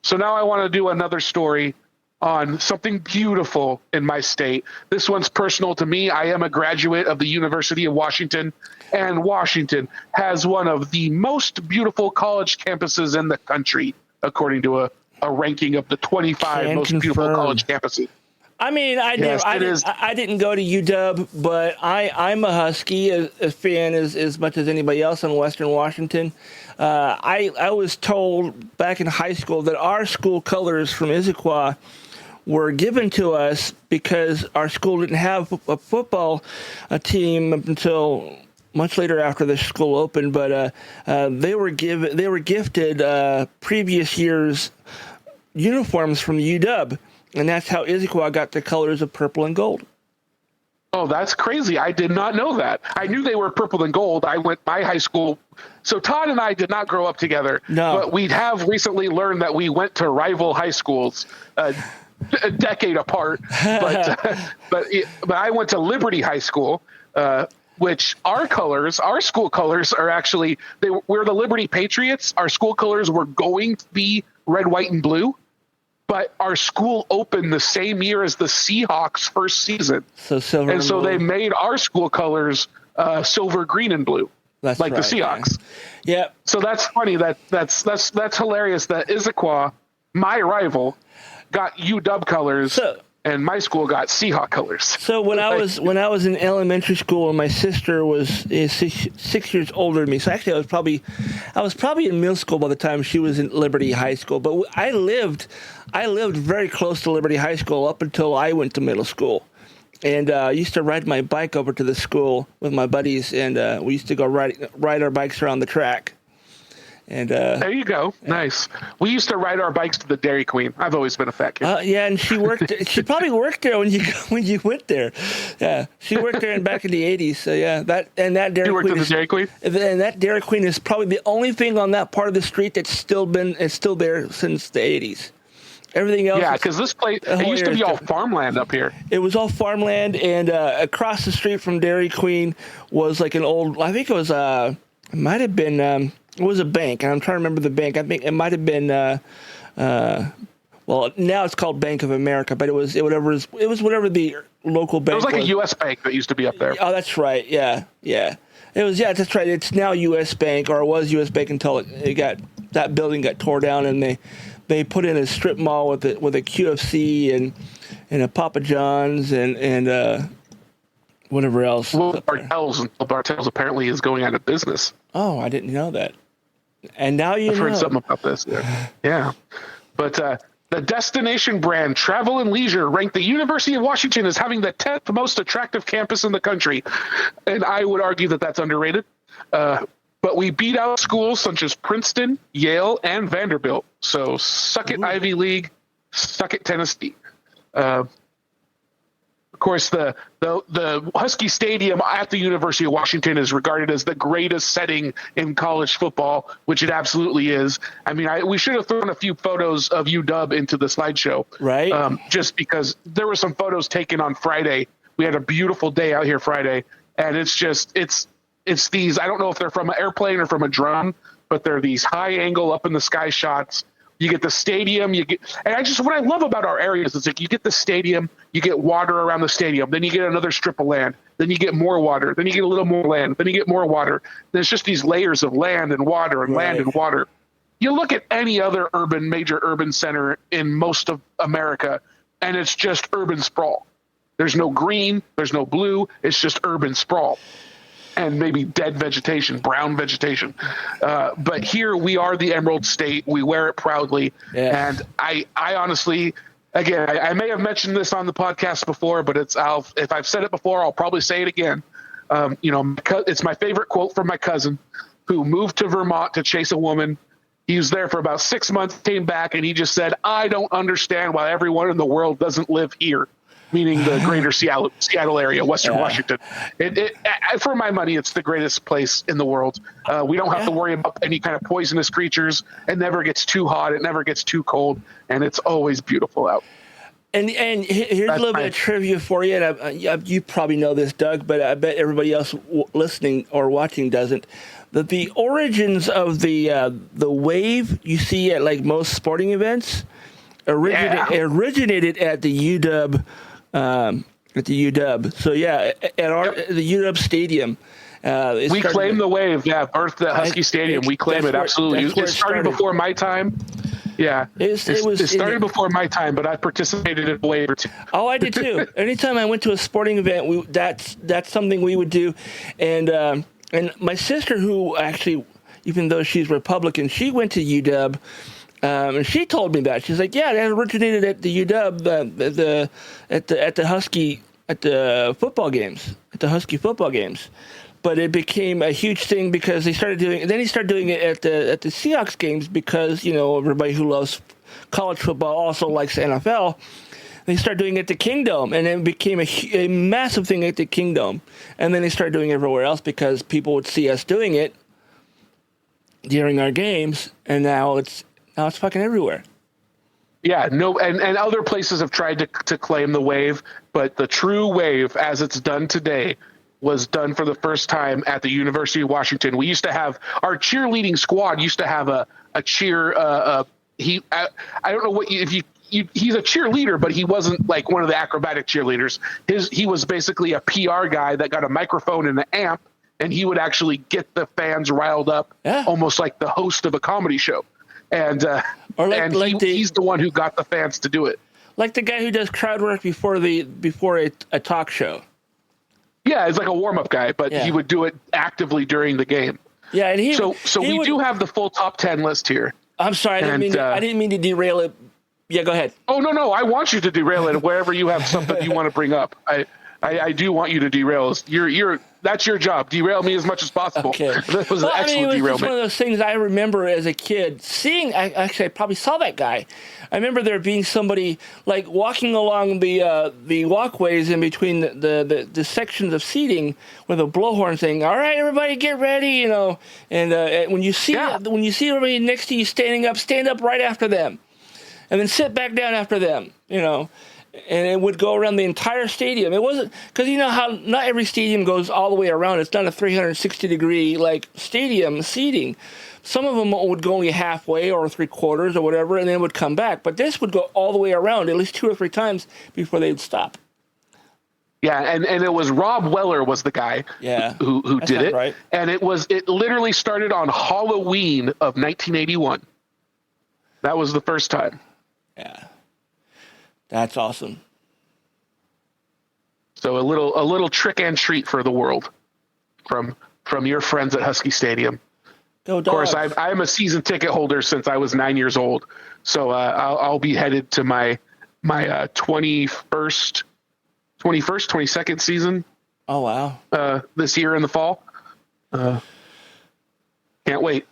so now I want to do another story on something beautiful in my state. This one's personal to me. I am a graduate of the University of Washington, and Washington has one of the most beautiful college campuses in the country, according to a ranking of the 25 most beautiful college campuses. I mean, I didn't go to UW, but I'm a Husky, a fan as much as anybody else in Western Washington. I was told back in high school that our school colors from Issaquah were given to us because our school didn't have a football team until much later after the school opened. But they were gifted previous year's uniforms from the UW. And that's how Issaquah got the colors of purple and gold. Oh, that's crazy. I did not know that. I knew they were purple and gold. My high school. So Todd and I did not grow up together. No. But we have recently learned that we went to rival high schools a decade apart. But I went to Liberty High School, which our school colors are actually, we're the Liberty Patriots. Our school colors were going to be red, white, and blue. But our school opened the same year as the Seahawks' first season. So silver and so blue. They made our school colors silver, green, and blue, that's like right, the Seahawks. Yeah. So that's funny. That's hilarious that Issaquah, my rival, got UW colors, and my school got Seahawk colors. So when I was in elementary school, and my sister was 6 years older than me. So actually, I was probably in middle school by the time she was in Liberty High School. But I lived very close to Liberty High School up until I went to middle school. And I used to ride my bike over to the school with my buddies, and we used to go ride our bikes around the track. And there you go. Nice. We used to ride our bikes to the Dairy Queen. I've always been a fat kid. Yeah, and she worked. She probably worked there when you went there. Yeah, she worked there back in the '80s. So yeah, that Dairy Queen. You worked at the Dairy Queen. And that Dairy Queen is probably the only thing on that part of the street that's still there since the '80s. Everything else. Yeah, because this place it used to be all farmland up here. It was all farmland, and across the street from Dairy Queen was like an old. I think it was it might have been. It was a bank, and I'm trying to remember the bank. I think it might have been Well, now it's called Bank of America, but it was whatever the local bank It was like was. a U.S. bank that used to be up there. Oh, that's right. Yeah. It was. Yeah, that's right. It's now U.S. Bank, or it was U.S. Bank until that building got tore down, and they put in a strip mall with a QFC and a Papa John's and whatever else. Well, Bartels apparently is going out of business. Oh, I didn't know that. And now I've heard something about this. Yeah. But the destination brand Travel and Leisure ranked the University of Washington as having the 10th most attractive campus in the country. And I would argue that that's underrated. But we beat out schools such as Princeton, Yale, and Vanderbilt. So suck it, Ivy League. Suck it, Tennessee. Of course, the Husky Stadium at the University of Washington is regarded as the greatest setting in college football, which it absolutely is. I mean, we should have thrown a few photos of UW into the slideshow, right? Just because there were some photos taken on Friday. We had a beautiful day out here Friday, and it's these. I don't know if they're from an airplane or from a drone, but they're these high angle up in the sky shots. You get the stadium, what I love about our areas is like you get the stadium, you get water around the stadium, then you get another strip of land, then you get more water, then you get a little more land, then you get more water. There's just these layers of land and water and land and water. You look at any other major urban center in most of America, and it's just urban sprawl. There's no green, there's no blue, it's just urban sprawl. And maybe dead vegetation, brown vegetation. But here we are the Emerald State. We wear it proudly. Yeah. And I honestly, again, I may have mentioned this on the podcast before, but if I've said it before, I'll probably say it again. It's my favorite quote from my cousin who moved to Vermont to chase a woman. He was there for about 6 months, came back, and he just said, I don't understand why everyone in the world doesn't live here. Meaning the greater Seattle area, Western Washington. For my money, it's the greatest place in the world. We don't have to worry about any kind of poisonous creatures. It never gets too hot. It never gets too cold. And it's always beautiful out. And here's a little bit of trivia for you. And you probably know this, Doug, but I bet everybody else listening or watching doesn't. That the origins of the wave you see at like most sporting events originated at the UW. So at the UW Stadium. We claim the wave. Yeah, birthed the Husky Stadium. We claim it absolutely. It started before my time. Yeah, it started before my time, but I participated in a wave or two. Oh, I did too. Anytime I went to a sporting event, that's something we would do, and my sister, who actually, even though she's Republican, she went to UW. And she told me that. She's like, yeah, it originated at the UW, at the Husky football games, But it became a huge thing because he started doing it at the Seahawks games because, everybody who loves college football also likes the NFL. They started doing it at the Kingdom, and it became a massive thing at the Kingdom. And then they started doing it everywhere else because people would see us doing it during our games, and now it's fucking everywhere. Yeah, no, and other places have tried to claim the wave, but the true wave, as it's done today, was done for the first time at the University of Washington. We used to have our cheerleading squad used to have a cheer. I don't know what he's a cheerleader, but he wasn't like one of the acrobatic cheerleaders. He was basically a PR guy that got a microphone and an amp, and he would actually get the fans riled up, almost like the host of a comedy show. And he's the one who got the fans to do it. Like the guy who does crowd work before a talk show. Yeah, it's like a warm-up guy, but he would do it actively during the game. Yeah, and we do have the full top 10 list here. I'm sorry, I didn't mean to derail it. Yeah, go ahead. Oh no, I want you to derail it wherever you have something you want to bring up. I do want you to derail. That's your job. Derail me as much as possible. Okay. That was an excellent derailment. It was one of those things I remember as a kid seeing. I probably saw that guy. I remember there being somebody like walking along the walkways in between the sections of seating with a blowhorn saying, "All right, everybody, get ready," And when you see everybody next to you standing up, stand up right after them, and then sit back down after them. And it would go around the entire stadium. It wasn't because how not every stadium goes all the way around. It's not a 360-degree like stadium seating. some of them would go only halfway or 3/4 or whatever, and then would come back. But this would go all the way around at least 2 or 3 times before they'd stop. Yeah, and it was Rob Weller was the guy who did it. Right. And it literally started on Halloween of 1981. That was the first time. Yeah. That's awesome. So a little trick and treat for the world from your friends at Husky Stadium. Go Dogs. Of course, I'm a season ticket holder since I was 9 years old. So I'll be headed to my 22nd season. Oh, wow. This year in the fall. Can't wait.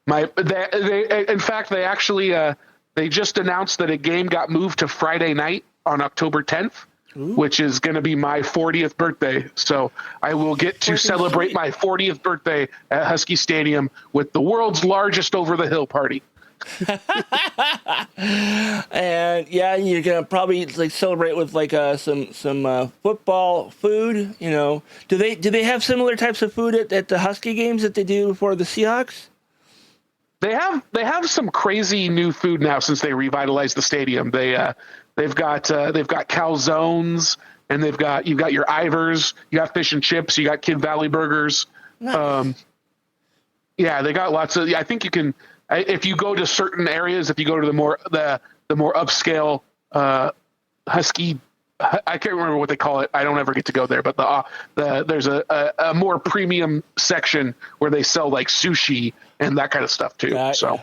In fact, they actually they just announced that a game got moved to Friday night on October 10th, which is going to be my 40th birthday. So I will get to celebrate my 40th birthday at Husky Stadium with the world's largest over-the-hill party. And yeah, you're gonna probably like celebrate with like some football food. You know, do they have similar types of food at the Husky games that they do for the Seahawks? They have some crazy new food now since they revitalized the stadium. They've got calzones, and you've got your Ivers, you got fish and chips, you got Kid Valley burgers. Nice. Yeah, they got lots of. I think you can. If you go to certain areas, if you go to the more upscale Husky, I can't remember what they call it. I don't ever get to go there, but there's a more premium section where they sell like sushi and that kind of stuff too. So,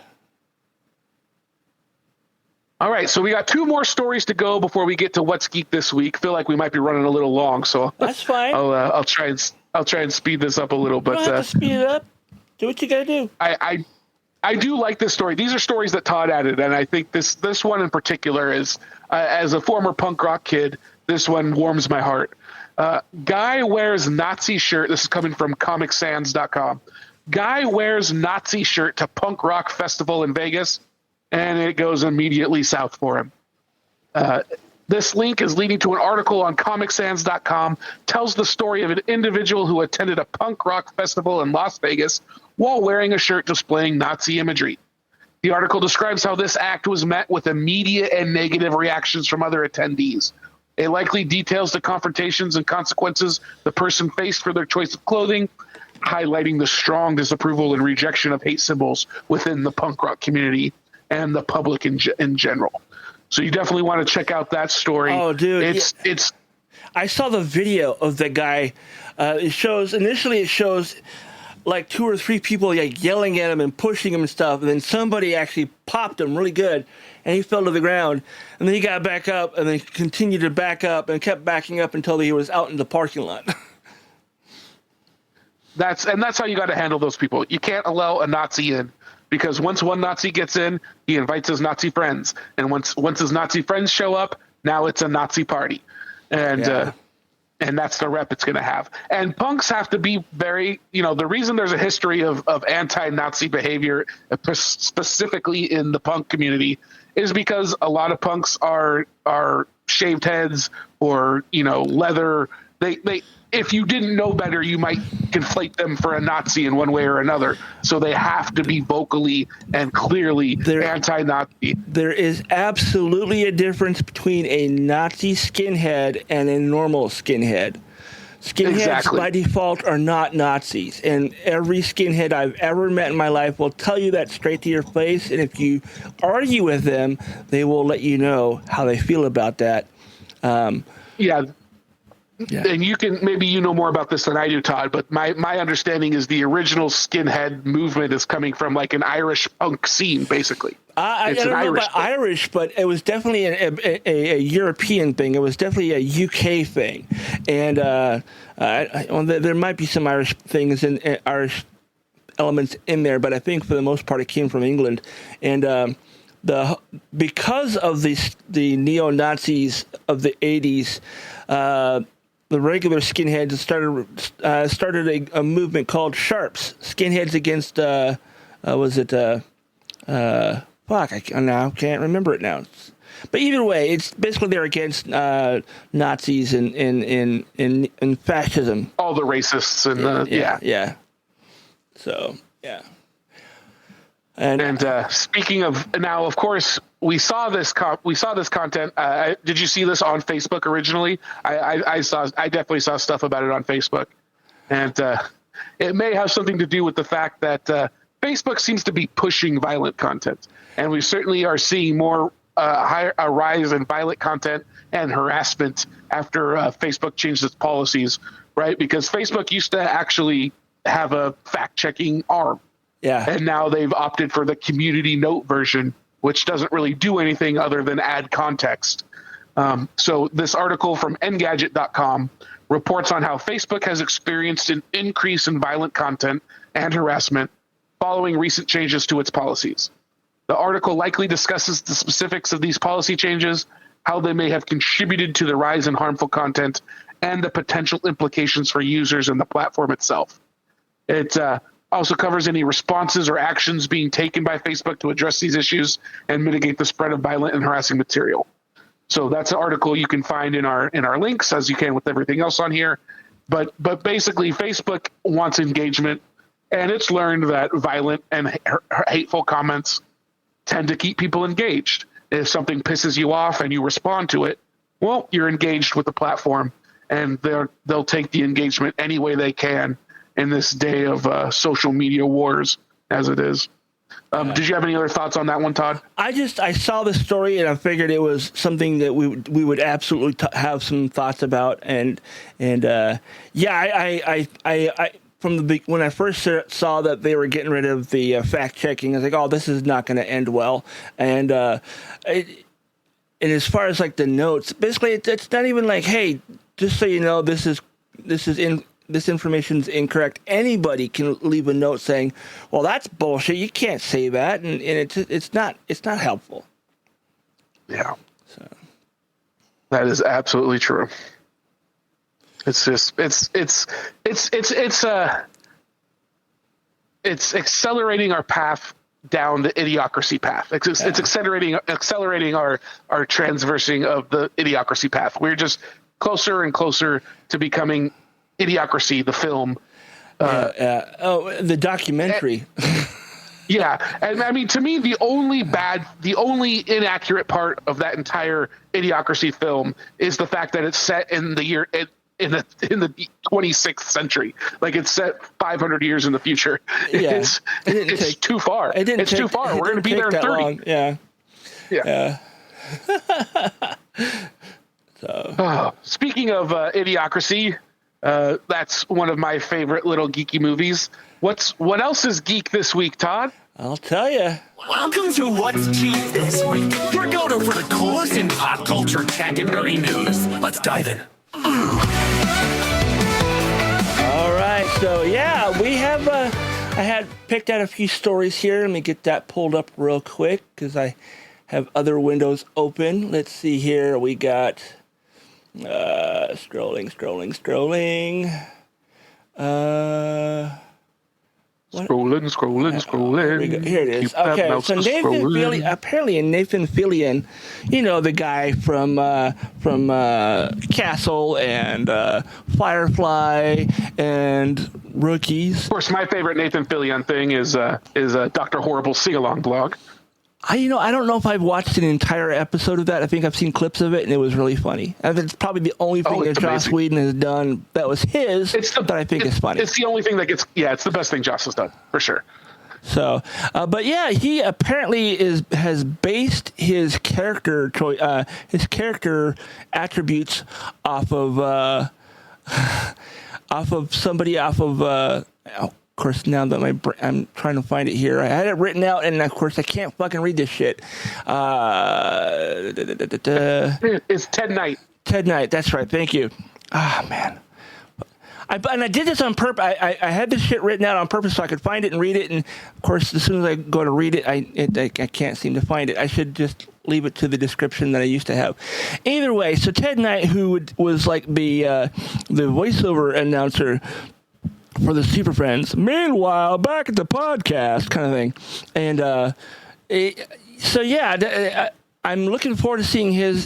all right, so we got 2 more stories to go before we get to What's Geek this week. Feel like we might be running a little long, so that's fine. I'll try and speed this up a little. But you don't have to speed it up. Do what you gotta do. I do like this story. These are stories that Todd added, and I think this one in particular is, as a former punk rock kid, this one warms my heart. Guy wears Nazi shirt. This is coming from ComicSans.com. Guy wears Nazi shirt to punk rock festival in Vegas, and it goes immediately south for him. This link is leading to an article on ComicSans.com, tells the story of an individual who attended a punk rock festival in Las Vegas while wearing a shirt displaying Nazi imagery. The article describes how this act was met with immediate and negative reactions from other attendees. It likely details the confrontations and consequences the person faced for their choice of clothing, highlighting the strong disapproval and rejection of hate symbols within the punk rock community and the public in general. So you definitely want to check out that story. Oh, dude. It's I saw the video of the guy. It shows like 2 or 3 people like yelling at him and pushing him and stuff, and then somebody actually popped him really good, and he fell to the ground, and then he got back up and then continued to back up and kept backing up until he was out in the parking lot. That's how you got to handle those people. You can't allow a Nazi in, because once one Nazi gets in, he invites his Nazi friends, and once his Nazi friends show up, now it's a Nazi party, and that's the rep it's going to have. And punks have to be very, the reason there's a history of anti-Nazi behavior, specifically in the punk community, is because a lot of punks are shaved heads or, leather. They if you didn't know better, you might conflate them for a Nazi in one way or another. So they have to be vocally and clearly anti-Nazi. There is absolutely a difference between a Nazi skinhead and a normal skinhead. Skinheads by default are not Nazis, and every skinhead I've ever met in my life will tell you that straight to your face, and if you argue with them, they will let you know how they feel about that. Yeah, and maybe you know more about this than I do, Todd, but my understanding is the original skinhead movement is coming from like an Irish punk scene, basically. I don't know about Irish, but it was definitely a European thing. It was definitely a UK thing. And there might be some Irish things and Irish elements in there, but I think for the most part it came from England. And because of the neo-Nazis of the 80s, the regular skinheads started a movement called Sharps, skinheads against I now can't remember it now. But either way, it's basically they're against Nazis and fascism. All the racists and yeah. So yeah. And speaking of now, of course, we saw this content. Did you see this on Facebook originally? I definitely saw stuff about it on Facebook, and it may have something to do with the fact that Facebook seems to be pushing violent content, and we certainly are seeing more a rise in violent content and harassment after Facebook changed its policies, right? Because Facebook used to actually have a fact-checking arm. Yeah. And now they've opted for the community note version, which doesn't really do anything other than add context. So this article from Engadget.com reports on how Facebook has experienced an increase in violent content and harassment following recent changes to its policies. The article likely discusses the specifics of these policy changes, how they may have contributed to the rise in harmful content, and the potential implications for users and the platform itself. It also covers any responses or actions being taken by Facebook to address these issues and mitigate the spread of violent and harassing material. So that's an article you can find in our links, as you can with everything else on here. But basically, Facebook wants engagement, and it's learned that violent and hateful comments tend to keep people engaged. If something pisses you off and you respond to it, well, you're engaged with the platform, and they'll take the engagement any way they can in this day of social media wars, as it is. Did you have any other thoughts on that one, Todd? I saw the story and I figured it was something that we would absolutely have some thoughts about. And I when I first saw that they were getting rid of the fact checking, I was like, oh, this is not going to end well. And as far as like the notes, basically it's not even like, hey, just so you know, this information's incorrect. Anybody can leave a note saying, well, that's bullshit. You can't say that. And it's not helpful. Yeah. So that is absolutely true. It's just, it's accelerating our path down the idiocracy path. It's accelerating our transversing of the idiocracy path. We're just closer and closer to becoming Idiocracy, the film. The documentary. Yeah. And I mean, to me, the only inaccurate part of that entire Idiocracy film is the fact that it's set in the year in the 26th century. Like, it's set 500 years in the future. Yeah. It's too far. It's too far. We're going to be there in 30. Long. Yeah. So, speaking of Idiocracy, that's one of my favorite little geeky movies. What else is geek this week, Todd? I'll tell you. Welcome to What's Geek this week. We're going over the coolest in pop culture, tech, and nerdy news. Let's dive in. All right, so yeah, we have. I had picked out a few stories here. Let me get that pulled up real quick because I have other windows open. Let's see here. We got. Scrolling. Scrolling. Here it is. Okay, so Nathan Fillion, you know, the guy from Castle and Firefly and Rookies. Of course, my favorite Nathan Fillion thing is Dr. Horrible's sing-along blog. I don't know if I've watched an entire episode of that. I think I've seen clips of it, and it was really funny. I think it's probably the only thing that Joss Whedon has done that was his that I think is funny. It's the only thing that gets, it's the best thing Joss has done, for sure. So, but yeah, he apparently has based his character attributes off of somebody of course, now that I'm trying to find it here. I had it written out, and of course, I can't fucking read this shit. It's Ted Knight. Ted Knight, that's right. Thank you. Ah, man. I did this on purpose. I had this shit written out on purpose so I could find it and read it. And of course, as soon as I go to read it, I can't seem to find it. I should just leave it to the description that I used to have. Either way, so Ted Knight, who was like the voiceover announcer for the Super Friends. Meanwhile, back at the podcast kind of thing. And I'm looking forward to seeing his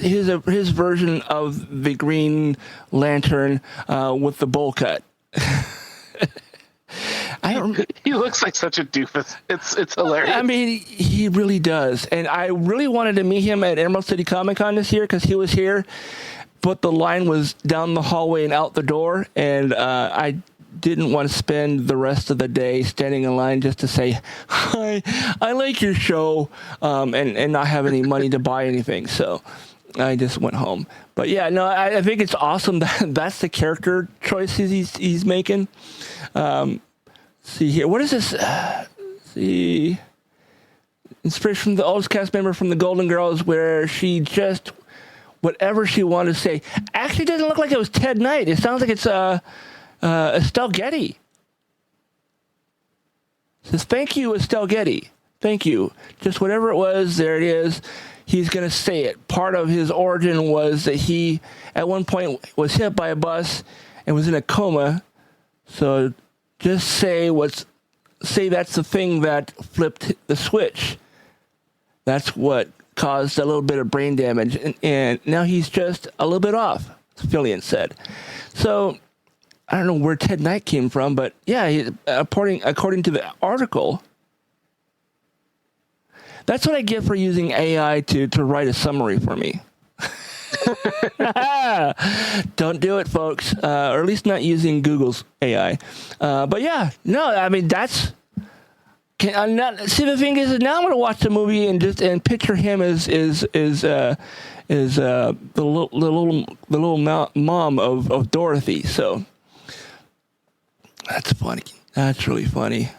version of the Green Lantern with the bowl cut. I don't. He looks like such a doofus. It's hilarious. I mean, he really does. And I really wanted to meet him at Emerald City Comic Con this year because he was here, but the line was down the hallway and out the door, and I didn't want to spend the rest of the day standing in line just to say, hi, I like your show, and not have any money to buy anything. So I just went home. But yeah, no, I think it's awesome that that's the character choices he's making. See here, what is this? See, inspiration from the oldest cast member from the Golden Girls, where she just whatever she wanted to say. Actually, doesn't look like it was Ted Knight. It sounds like it's Estelle Getty. It says, thank you, Estelle Getty. Thank you. Just whatever it was, there it is. He's going to say it. Part of his origin was that he, at one point, was hit by a bus and was in a coma. So just say that's the thing that flipped the switch. That's what caused a little bit of brain damage. And now he's just a little bit off, Fillion said. So I don't know where Ted Knight came from, but yeah, according to the article, that's what I get for using AI to write a summary for me. Don't do it, folks. Or at least not using Google's AI. But yeah, no, I mean, see, the thing is now I'm going to watch the movie and picture him as the little mom of Dorothy. So that's funny. That's really funny.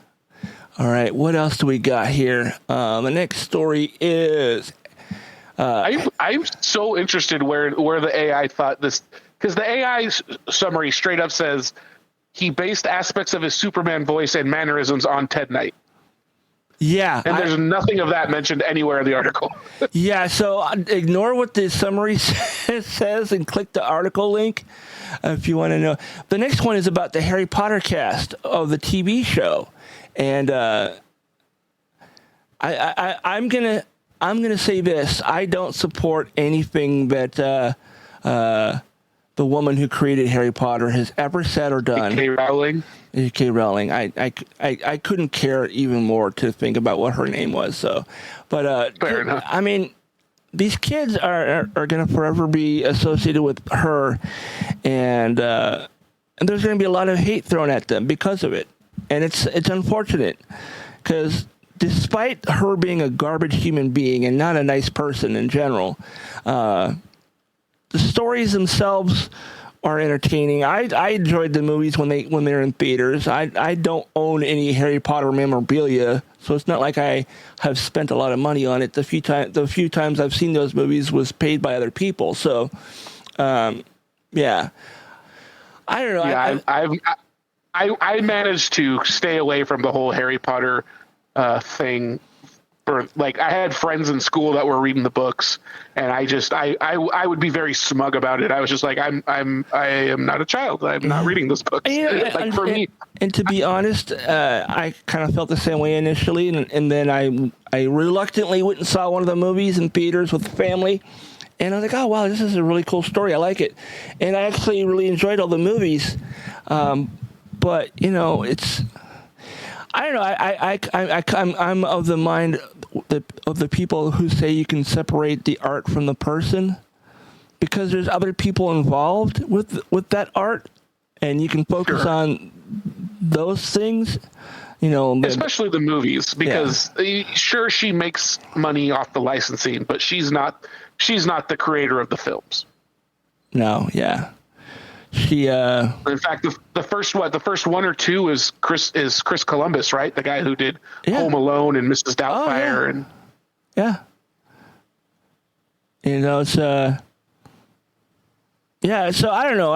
All right, what else do we got here? The next story is... I'm so interested where the AI thought this, because the AI summary straight up says he based aspects of his Superman voice and mannerisms on Ted Knight. Yeah. And there's nothing of that mentioned anywhere in the article. Yeah, so ignore what the summary says and click the article link if you want to know. The next one is about the Harry Potter cast of the TV show. And I'm gonna say this: I don't support anything that the woman who created Harry Potter has ever said or done. J.K. Rowling. I couldn't care even more to think about what her name was. So, but fair enough. I mean, these kids are gonna forever be associated with her, and there's gonna be a lot of hate thrown at them because of it. And it's unfortunate because despite her being a garbage human being and not a nice person in general, the stories themselves are entertaining. I enjoyed the movies when they're in theaters. I don't own any Harry Potter memorabilia, so it's not like I have spent a lot of money on it. The few times I've seen those movies was paid by other people. So, yeah, I don't know. Yeah, I managed to stay away from the whole Harry Potter thing. I had friends in school that were reading the books, and I would be very smug about it. I was just like, I am not a child. I'm not reading this book. For me. And to be honest, I kind of felt the same way initially, and then I reluctantly went and saw one of the movies in theaters with the family. And I was like, oh, wow, this is a really cool story. I like it. And I actually really enjoyed all the movies. But, it's... I don't know. I'm of the mind of the people who say you can separate the art from the person, because there's other people involved with that art, and you can focus on those things. Especially the movies, because sure, she makes money off the licensing, but she's not the creator of the films. No, yeah. She in fact, the first one or two is Chris Columbus, right? The guy who did Home Alone and Mrs. Doubtfire. And it's so I don't know.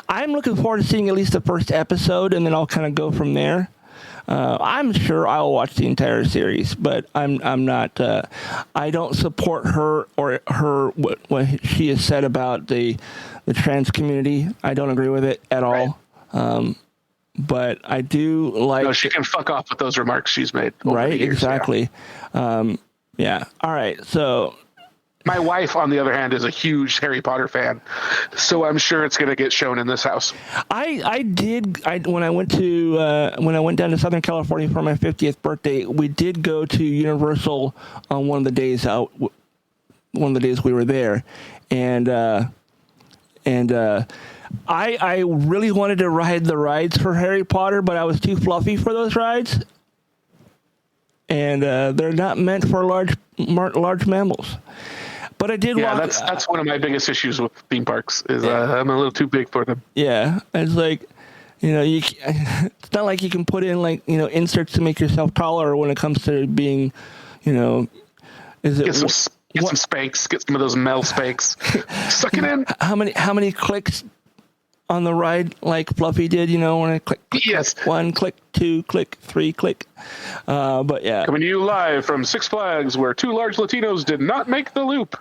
I'm looking forward to seeing at least the first episode, and then I'll kind of go from there. I'm sure I'll watch the entire series, but I'm not. I don't support her or what she has said about the trans community. I don't agree with it at all. But I do like. No, she can fuck off with those remarks she's made. Right. Exactly. Yeah. All right. So My wife, on the other hand, is a huge Harry Potter fan, so I'm sure it's going to get shown in this house. When I went down to Southern California for my 50th birthday, we did go to Universal on one of the days we were there, and I really wanted to ride the rides for Harry Potter, but I was too fluffy for those rides, and they're not meant for large mammals. But I did. Yeah, that's one of my biggest issues with theme parks is I'm a little too big for them. Yeah, it's like, it's not like you can put in inserts to make yourself taller when it comes to being, Get some Spanx. Get some of those Mel Spanx. Suck it in. How many clicks on the ride like Fluffy did? When I click yes. 1, click 2, click 3, click. But yeah. Coming to you live from Six Flags, where 2 large Latinos did not make the loop.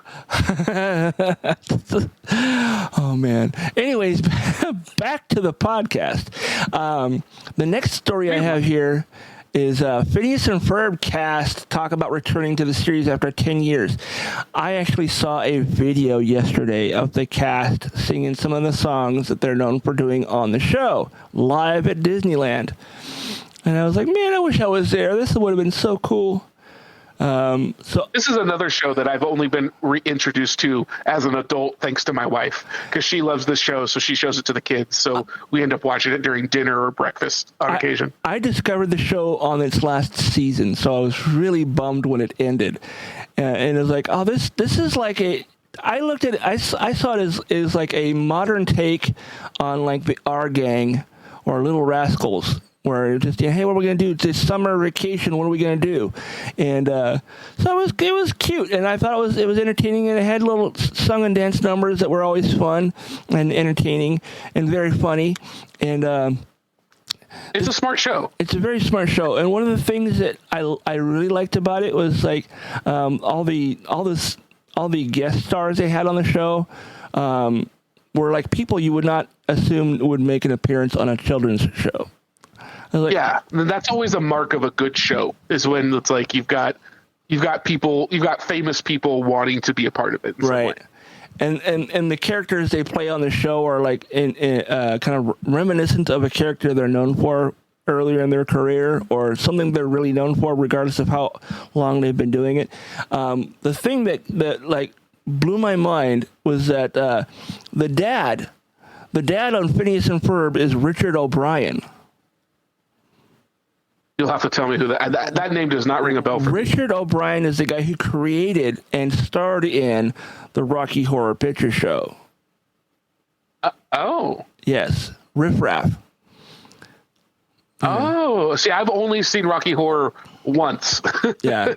Oh man. Anyways, back to the podcast. The next story I have here is Phineas and Ferb cast talk about returning to the series after 10 years. I actually saw a video yesterday of the cast singing some of the songs that they're known for doing on the show, live at Disneyland. And I was like, man, I wish I was there. This would have been so cool. So this is another show that I've only been reintroduced to as an adult, thanks to my wife, because she loves this show, so she shows it to the kids. So we end up watching it during dinner or breakfast on occasion. I discovered the show on its last season, so I was really bummed when it ended, and it was like, oh, this is like a. I looked at it. I saw it as like a modern take on like the R Gang or Little Rascals. Where just, hey, what are we going to do? It's this summer vacation. What are we going to do? And so it was cute, and I thought it was entertaining, and it had little song and dance numbers that were always fun and entertaining and very funny. And it's a smart show. It's a very smart show, and one of the things that I really liked about it was like all the guest stars they had on the show were like people you would not assume would make an appearance on a children's show. Like, yeah, that's always a mark of a good show, is when it's like you've got famous people wanting to be a part of it. Right. And the characters they play on the show are like in kind of reminiscent of a character they're known for earlier in their career, or something they're really known for, regardless of how long they've been doing it. The thing that like blew my mind was that the dad on Phineas and Ferb is Richard O'Brien. You'll have to tell me who that name does not ring a bell for me. Richard O'Brien is the guy who created and starred in the Rocky Horror Picture Show. Oh. Yes. Riff Raff. Oh, see, I've only seen Rocky Horror once. Yeah.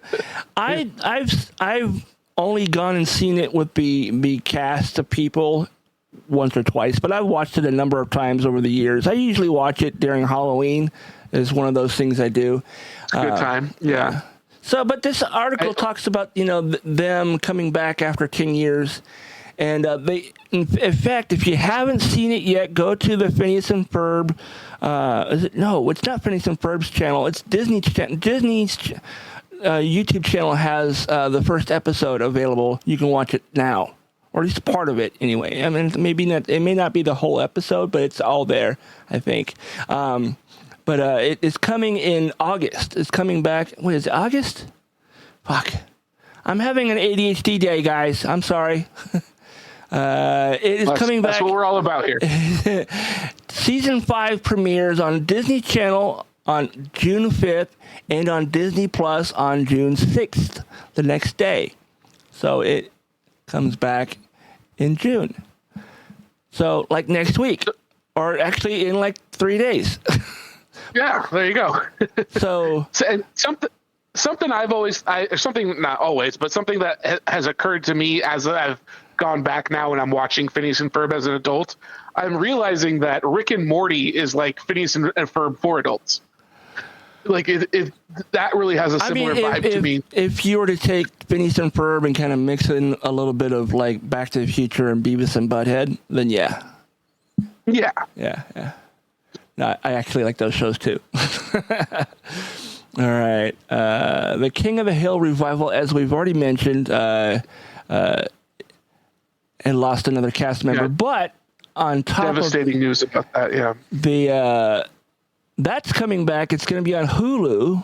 I've only gone and seen it with the cast of people once or twice, but I've watched it a number of times over the years. I usually watch it during Halloween. Is one of those things I do. It's a good time. Yeah. So, but this article talks about, them coming back after 10 years. And they, in fact, if you haven't seen it yet, go to the Phineas and Ferb. No, it's not Phineas and Ferb's channel. It's Disney's YouTube channel has the first episode available. You can watch it now, or at least part of it anyway. I mean, maybe not. It may not be the whole episode, but it's all there, I think. But it is coming in August. It's coming back. What is it, August? Fuck. I'm having an ADHD day, guys. I'm sorry. It is coming back. That's what we're all about here. Season 5 premieres on Disney Channel on June 5th and on Disney Plus on June 6th, the next day. So it comes back in June. So like next week, or actually in like 3 days. Yeah, there you go. So and something I've always, something not always, but something that has occurred to me as I've gone back now and I'm watching Phineas and Ferb as an adult, I'm realizing that Rick and Morty is like Phineas and Ferb for adults. Like that really has a similar vibe to me. If you were to take Phineas and Ferb and kind of mix in a little bit of like Back to the Future and Beavis and Butthead, then yeah. Yeah. No, I actually like those shows too. All right. The King of the Hill revival, as we've already mentioned, and lost another cast member. Yeah. But on top devastating news about that, that's coming back. It's going to be on Hulu.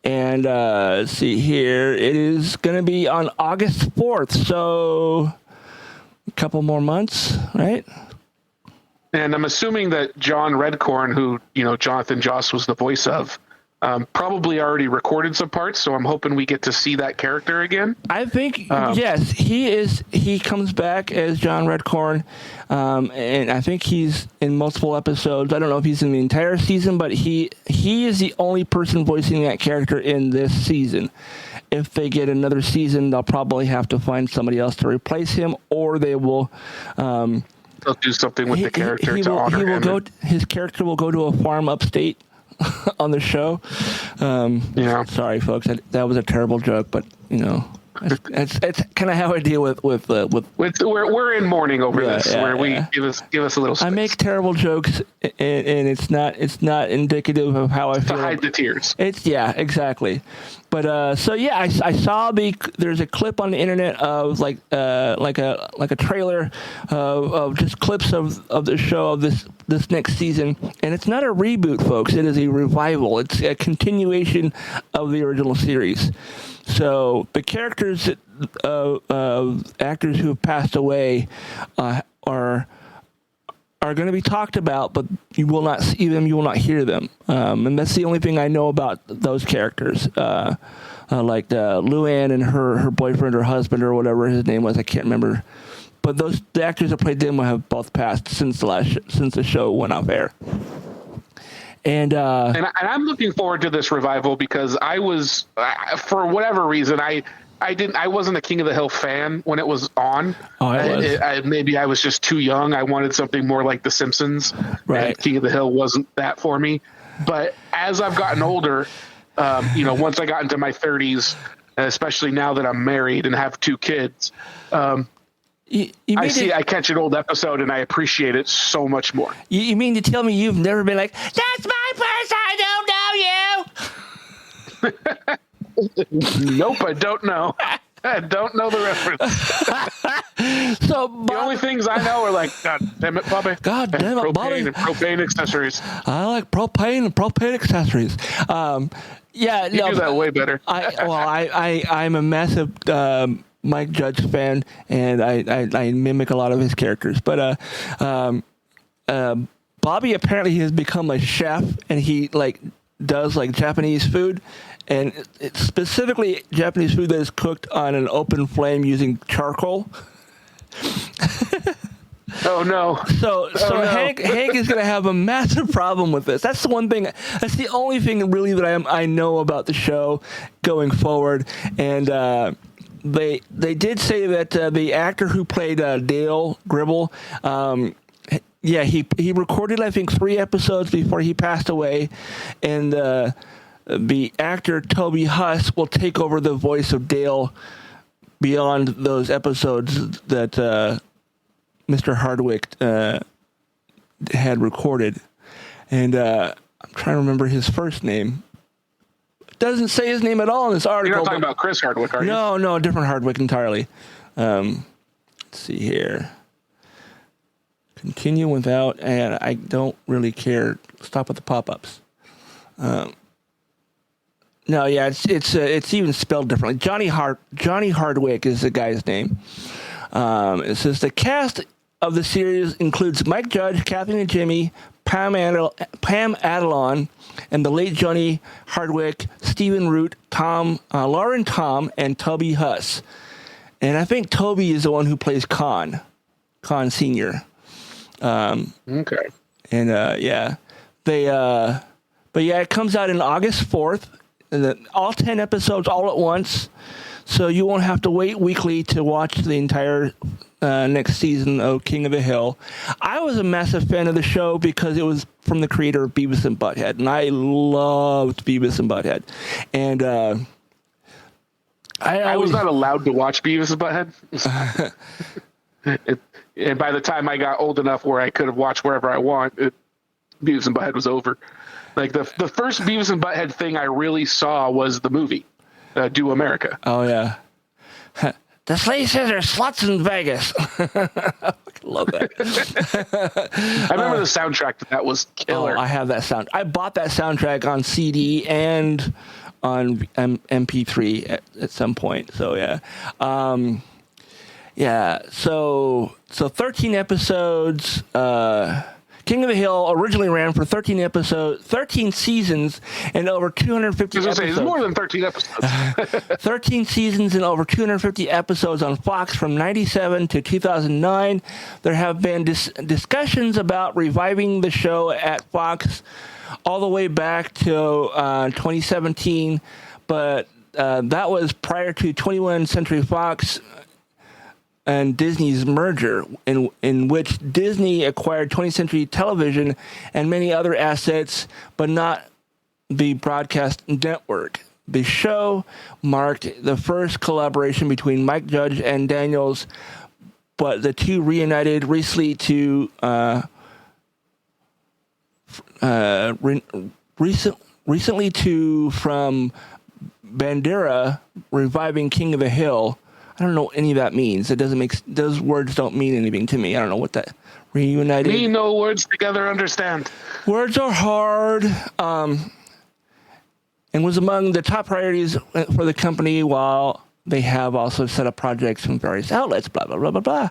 And let's see here. It is going to be on August 4th. So a couple more months, right? And I'm assuming that John Redcorn, who, Jonathon Joss was the voice of, probably already recorded some parts, so I'm hoping we get to see that character again. I think, yes, he comes back as John Redcorn, and I think he's in multiple episodes. I don't know if he's in the entire season, but he is the only person voicing that character in this season. If they get another season, they'll probably have to find somebody else to replace him, or they will... they'll do something with the character to honor him. His character will go to a farm upstate on the show. Sorry, folks. That was a terrible joke, but it's kind of how I deal with we're in mourning over this, where we give us a little space. I make terrible jokes, and it's not indicative of how I feel. To hide the tears. Exactly. But I saw there's a clip on the internet of like a trailer of just clips of the show of this next season, and it's not a reboot, folks. It is a revival. It's a continuation of the original series. So the characters actors who have passed away are going to be talked about, but you will not see them. You will not hear them, and that's the only thing I know about those characters. Like Luann and her boyfriend or husband or whatever his name was, I can't remember. But the actors that played them have both passed since the show went off air. And I'm looking forward to this revival because I was, for whatever reason, I wasn't a King of the Hill fan when it was on. Maybe I was just too young. I wanted something more like The Simpsons. Right. And King of the Hill wasn't that for me. But as I've gotten older, once I got into my 30s, especially now that I'm married and have 2 kids, I catch an old episode and I appreciate it so much more. You mean to tell me you've never been like, that's my purse, I don't know you? Nope, I don't know. I don't know the reference. So the only things I know are like, God damn it, Bobby. God damn it, Bobby. Propane and propane accessories. I like propane and propane accessories. You do that way better. I'm a massive Mike Judge fan, and I mimic a lot of his characters. But Bobby apparently has become a chef, and he does Japanese food, and it's specifically Japanese food that is cooked on an open flame using charcoal. Oh no! So Hank is going to have a massive problem with this. That's the one thing. That's the only thing really that I know about the show going forward. And they did say that the actor who played Dale Gribble, he recorded I think 3 episodes before he passed away, and the actor Toby Huss will take over the voice of Dale beyond those episodes that Mr. Hardwick had recorded. And I'm trying to remember his first name. It doesn't say his name at all in this article. You're not talking about Chris Hardwick, are you? No, a different Hardwick entirely. Let's see here. Continue without, and I don't really care. Stop with the pop-ups. No, yeah, it's even spelled differently. Johnny Hardwick is the guy's name. It says the cast of the series includes Mike Judge, Kathleen and Jimmy, Pam Adlon, and the late Johnny Hardwick, Stephen Root, Lauren Tom, and Toby Huss. And I think Toby is the one who plays Khan Sr. Okay. And but yeah, it comes out on August 4th, and all 10 episodes all at once. So you won't have to wait weekly to watch the entire next season of King of the Hill. I was a massive fan of the show because it was from the creator of Beavis and Butthead, and I loved Beavis and Butthead. And I was not allowed to watch Beavis and Butthead. And by the time I got old enough where I could have watched wherever I want, Beavis and Butthead was over. Like the first Beavis and Butthead thing I really saw was the movie. Do America. Oh yeah, The Slave Scissors sluts in Vegas. I love that. I remember the soundtrack. That was killer. Oh, I have that sound. I bought that soundtrack on CD and on MP3 at some point. So yeah. So 13 episodes. King of the Hill originally ran for 13 seasons and over 250 episodes. It's more than 13 episodes. 13 seasons and over 250 episodes on Fox from 1997 to 2009. There have been discussions about reviving the show at Fox all the way back to 2017, but that was prior to 21st Century Fox and Disney's merger, in which Disney acquired 20th Century Television and many other assets, but not the broadcast network. The show marked the first collaboration between Mike Judge and Daniels, but the two reunited recently to from Bandera reviving King of the Hill. I don't know what any of that means. It doesn't make those words don't mean anything to me. I don't know what that reunited. Me no words together understand. Words are hard. And was among the top priorities for the company, while they have also set up projects from various outlets. Blah blah blah blah blah.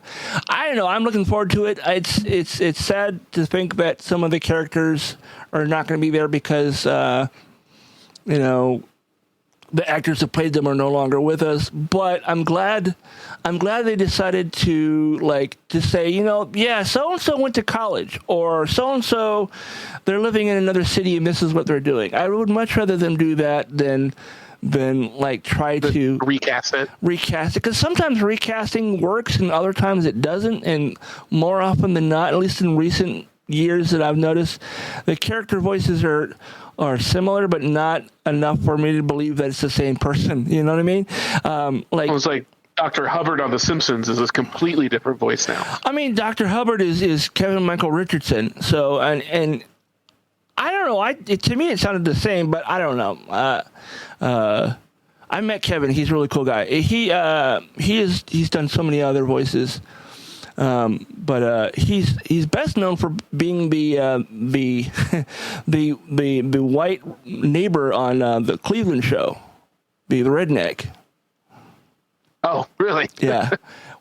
I don't know. I'm looking forward to it. It's sad to think that some of the characters are not going to be there because the actors that played them are no longer with us, but I'm glad they decided to say, so-and-so went to college, or so-and-so, they're living in another city and this is what they're doing. I would much rather them do that than try to recast it. Because sometimes recasting works and other times it doesn't, and more often than not, at least in recent years that I've noticed, the character voices are similar, but not enough for me to believe that it's the same person. You know what I mean? It was like Dr. Hubbard on The Simpsons is a completely different voice now. I mean, Dr. Hubbard is Kevin Michael Richardson. So, and I don't know. To me, it sounded the same, but I don't know. I met Kevin. He's a really cool guy. He's done so many other voices. But he's best known for being the white neighbor on the Cleveland show, the redneck. Oh, really? Yeah,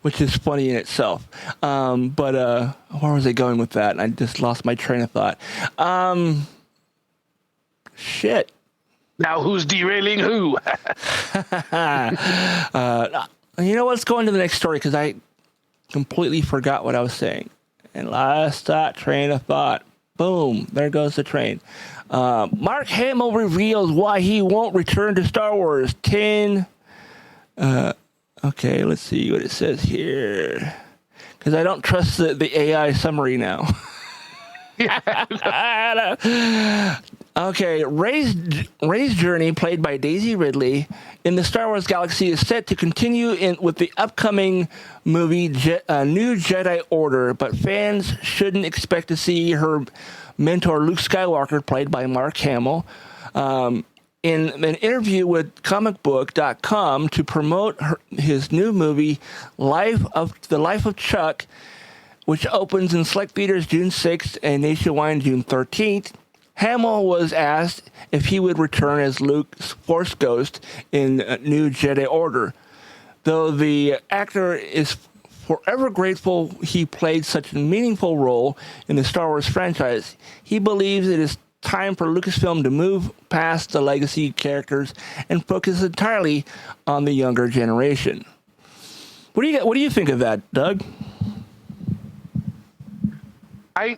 which is funny in itself. But where was I going with that? I just lost my train of thought. Shit. Now who's derailing who? Let's go into the next story because I completely forgot what I was saying and lost that train of thought. Boom, there goes the train. Mark Hamill reveals why he won't return to Star Wars 10. Okay, let's see what it says here, because I don't trust the AI summary now. Okay, Rey's journey, played by Daisy Ridley, in the Star Wars galaxy is set to continue with the upcoming movie New Jedi Order, but fans shouldn't expect to see her mentor Luke Skywalker, played by Mark Hamill, in an interview with comicbook.com to promote his new movie, The Life of Chuck, which opens in select theaters June 6th and nationwide June 13th. Hamill was asked if he would return as Luke's Force Ghost in New Jedi Order. Though the actor is forever grateful he played such a meaningful role in the Star Wars franchise, he believes it is time for Lucasfilm to move past the legacy characters and focus entirely on the younger generation. What do you think of that, Doug? I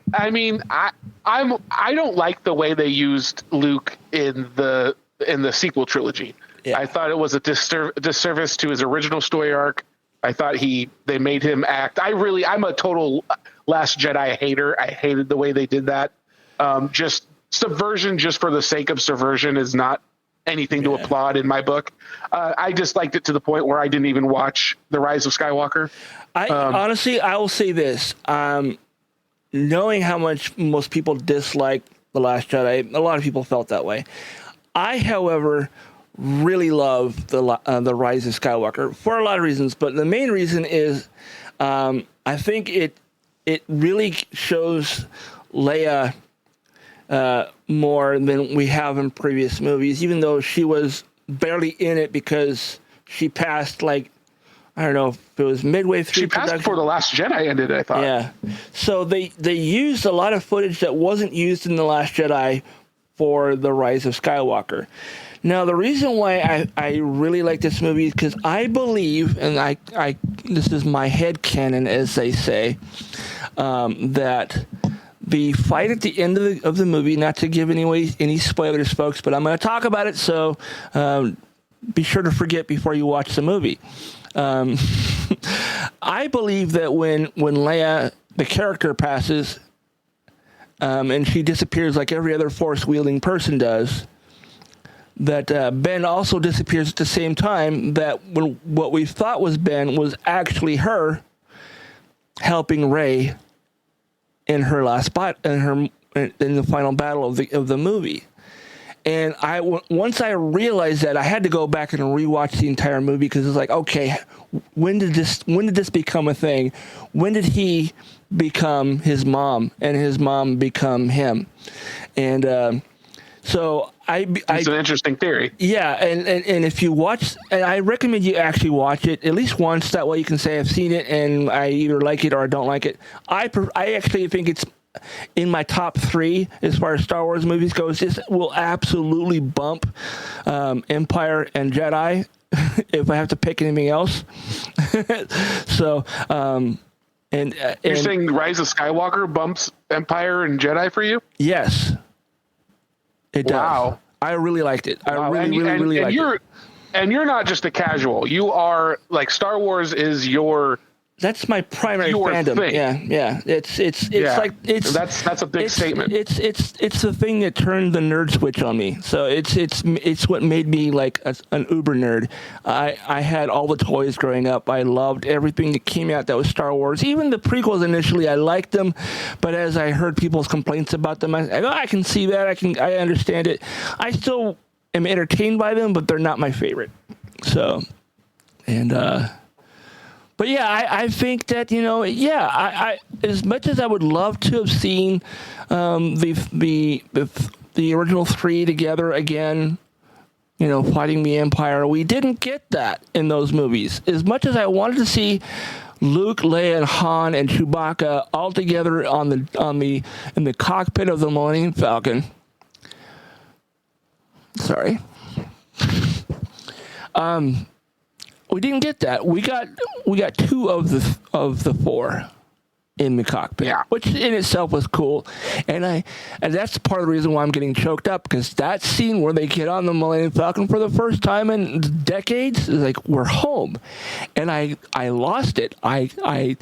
don't like the way they used Luke in the sequel trilogy. Yeah. I thought it was a disservice to his original story arc. I thought they made him act. I'm a total Last Jedi hater. I hated the way they did that. Just subversion, just for the sake of subversion, is not anything to applaud in my book. I disliked it to the point where I didn't even watch The Rise of Skywalker. Honestly, I will say this. Knowing how much most people dislike The Last Jedi, a lot of people felt that way. I, however, really love the Rise of Skywalker for a lot of reasons, but the main reason is I think it really shows Leia more than we have in previous movies, even though she was barely in it because she passed, like, I don't know if it was midway through production. She passed before The Last Jedi ended, I thought. Yeah. So they used a lot of footage that wasn't used in The Last Jedi for The Rise of Skywalker. Now, the reason why I really like this movie is because I believe, and I this is my headcanon, as they say, that the fight at the end of the movie, not to give any spoilers, folks, but I'm going to talk about it, so be sure to forget before you watch the movie. I believe that when Leia, the character, passes, and she disappears like every other Force-wielding person does, that Ben also disappears at the same time, that what we thought was Ben was actually her helping Rey in her last in the final battle of the movie. And once I realized that, I had to go back and rewatch the entire movie, because it's like, okay, when did this become a thing? When did he become his mom and his mom become him? And so it's an interesting theory. Yeah, and if you watch, and I recommend you actually watch it at least once. That way you can say I've seen it and I either like it or I don't like it. I actually think it's in my top 3 as far as Star Wars movies goes. This will absolutely bump Empire and Jedi if I have to pick anything else. So, you're saying Rise of Skywalker bumps Empire and Jedi for you? Yes. It does. Wow. I really liked it. I wow. really liked it. And you're not just a casual. You are, like, Star Wars is your... That's my primary fandom. Thing. Yeah. It's like that's a big statement. It's the thing that turned the nerd switch on me. So it's what made me like an uber nerd. I had all the toys growing up. I loved everything that came out that was Star Wars. Even the prequels initially, I liked them, but as I heard people's complaints about them, I can see that. I understand it. I still am entertained by them, but they're not my favorite. So, but yeah, I think that, I as much as I would love to have seen the original 3 together again, fighting the Empire, we didn't get that in those movies. As much as I wanted to see Luke, Leia, and Han and Chewbacca all together in the cockpit of the Millennium Falcon. Sorry. We didn't get that. We got 2 of the 4 in the cockpit, which in itself was cool. And that's part of the reason why I'm getting choked up, because that scene where they get on the Millennium Falcon for the first time in decades is like, we're home. And I lost it. The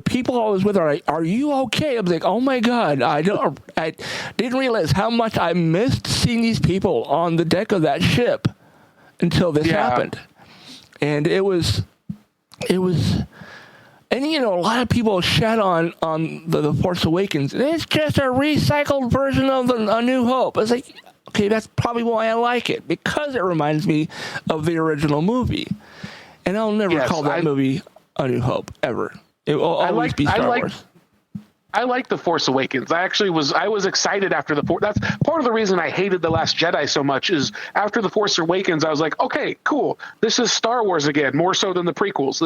people I was with are like, "Are you okay?" I was like, "Oh my God, I didn't realize how much I missed seeing these people on the deck of that ship until this happened." And it was, and a lot of people shat on the Force Awakens. It's just a recycled version of A New Hope. I was like, okay, that's probably why I like it, because it reminds me of the original movie. And I'll never call that movie A New Hope, ever. It will always be Star Wars. I like The Force Awakens. I was excited after that's part of the reason I hated The Last Jedi so much, is after The Force Awakens, I was like, okay, cool. This is Star Wars again, more so than the prequels.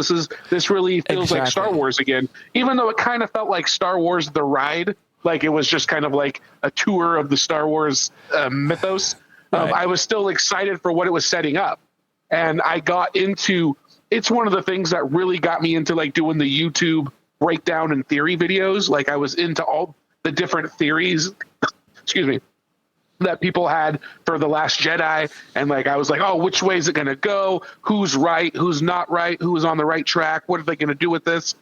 This really feels like Star Wars again, even though it kind of felt like Star Wars The Ride. Like, it was just kind of like a tour of the Star Wars mythos. Right. I was still excited for what it was setting up. And I got into, it's one of the things that really got me into like doing the YouTube breakdown and theory videos. Like, I was into all the different theories, excuse me, that people had for The Last Jedi. And like, I was like, oh, which way is it going to go? Who's right? Who's not right? Who is on the right track? What are they going to do with this?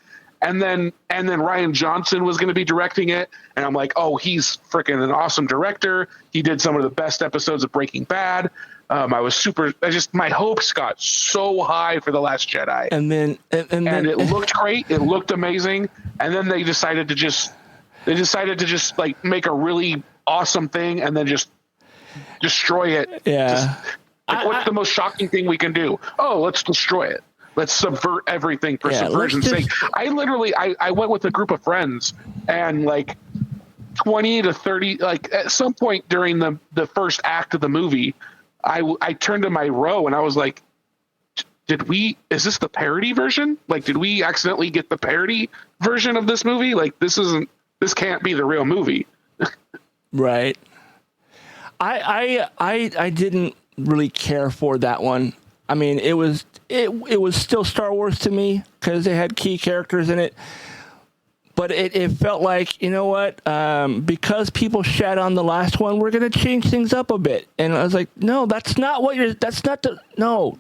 And then Rian Johnson was going to be directing it. And I'm like, oh, he's freaking an awesome director. He did some of the best episodes of Breaking Bad. My hopes got so high for The Last Jedi. And it looked great. It looked amazing. And then they decided to just like make a really awesome thing and then just destroy it. Yeah. Like, what's the most shocking thing we can do? Oh, let's destroy it. Let's subvert everything for subversion's sake. I went with a group of friends, and like 20 to 30, like at some point during the first act of the movie, I turned to my row and I was like, is this the parody version? Like, did we accidentally get the parody version of this movie? Like, this can't be the real movie. Right. I didn't really care for that one. I mean, it was still Star Wars to me because they had key characters in it. But it felt like, you know what? Because people shat on the last one, we're going to change things up a bit. And I was like, no, no.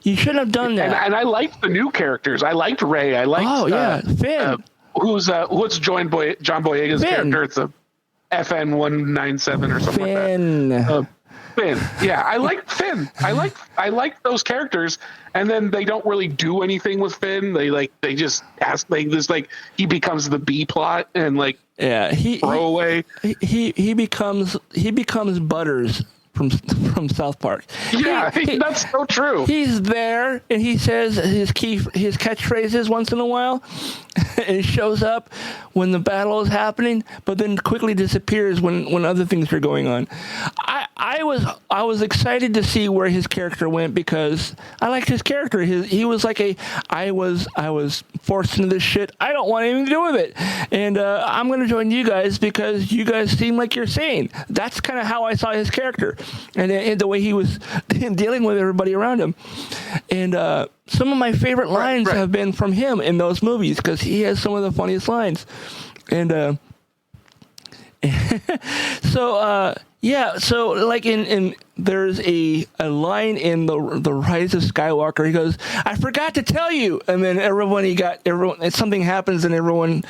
You shouldn't have done that. And I liked the new characters. I liked Rey. I liked Finn. What's John Boyega's character? It's a FN197 or something Finn. like that. Finn. Yeah, I like Finn. I like those characters, and then they don't really do anything with Finn. They just he becomes the B plot and throwaway. He becomes Butters from South Park. Yeah, that's so true. He's there and he says his catchphrases once in a while, and he shows up when the battle is happening, but then quickly disappears when other things are going on. I was excited to see where his character went because I liked his character. He was like I was forced into this shit. I don't want anything to do with it, and I'm going to join you guys because you guys seem like you're sane. That's kind of how I saw his character, and the way he was dealing with everybody around him. And some of my favorite lines have been from him in those movies because he has some of the funniest lines. And so like in there's a line in the Rise of Skywalker. He goes, "I forgot to tell you," and then something happens and everyone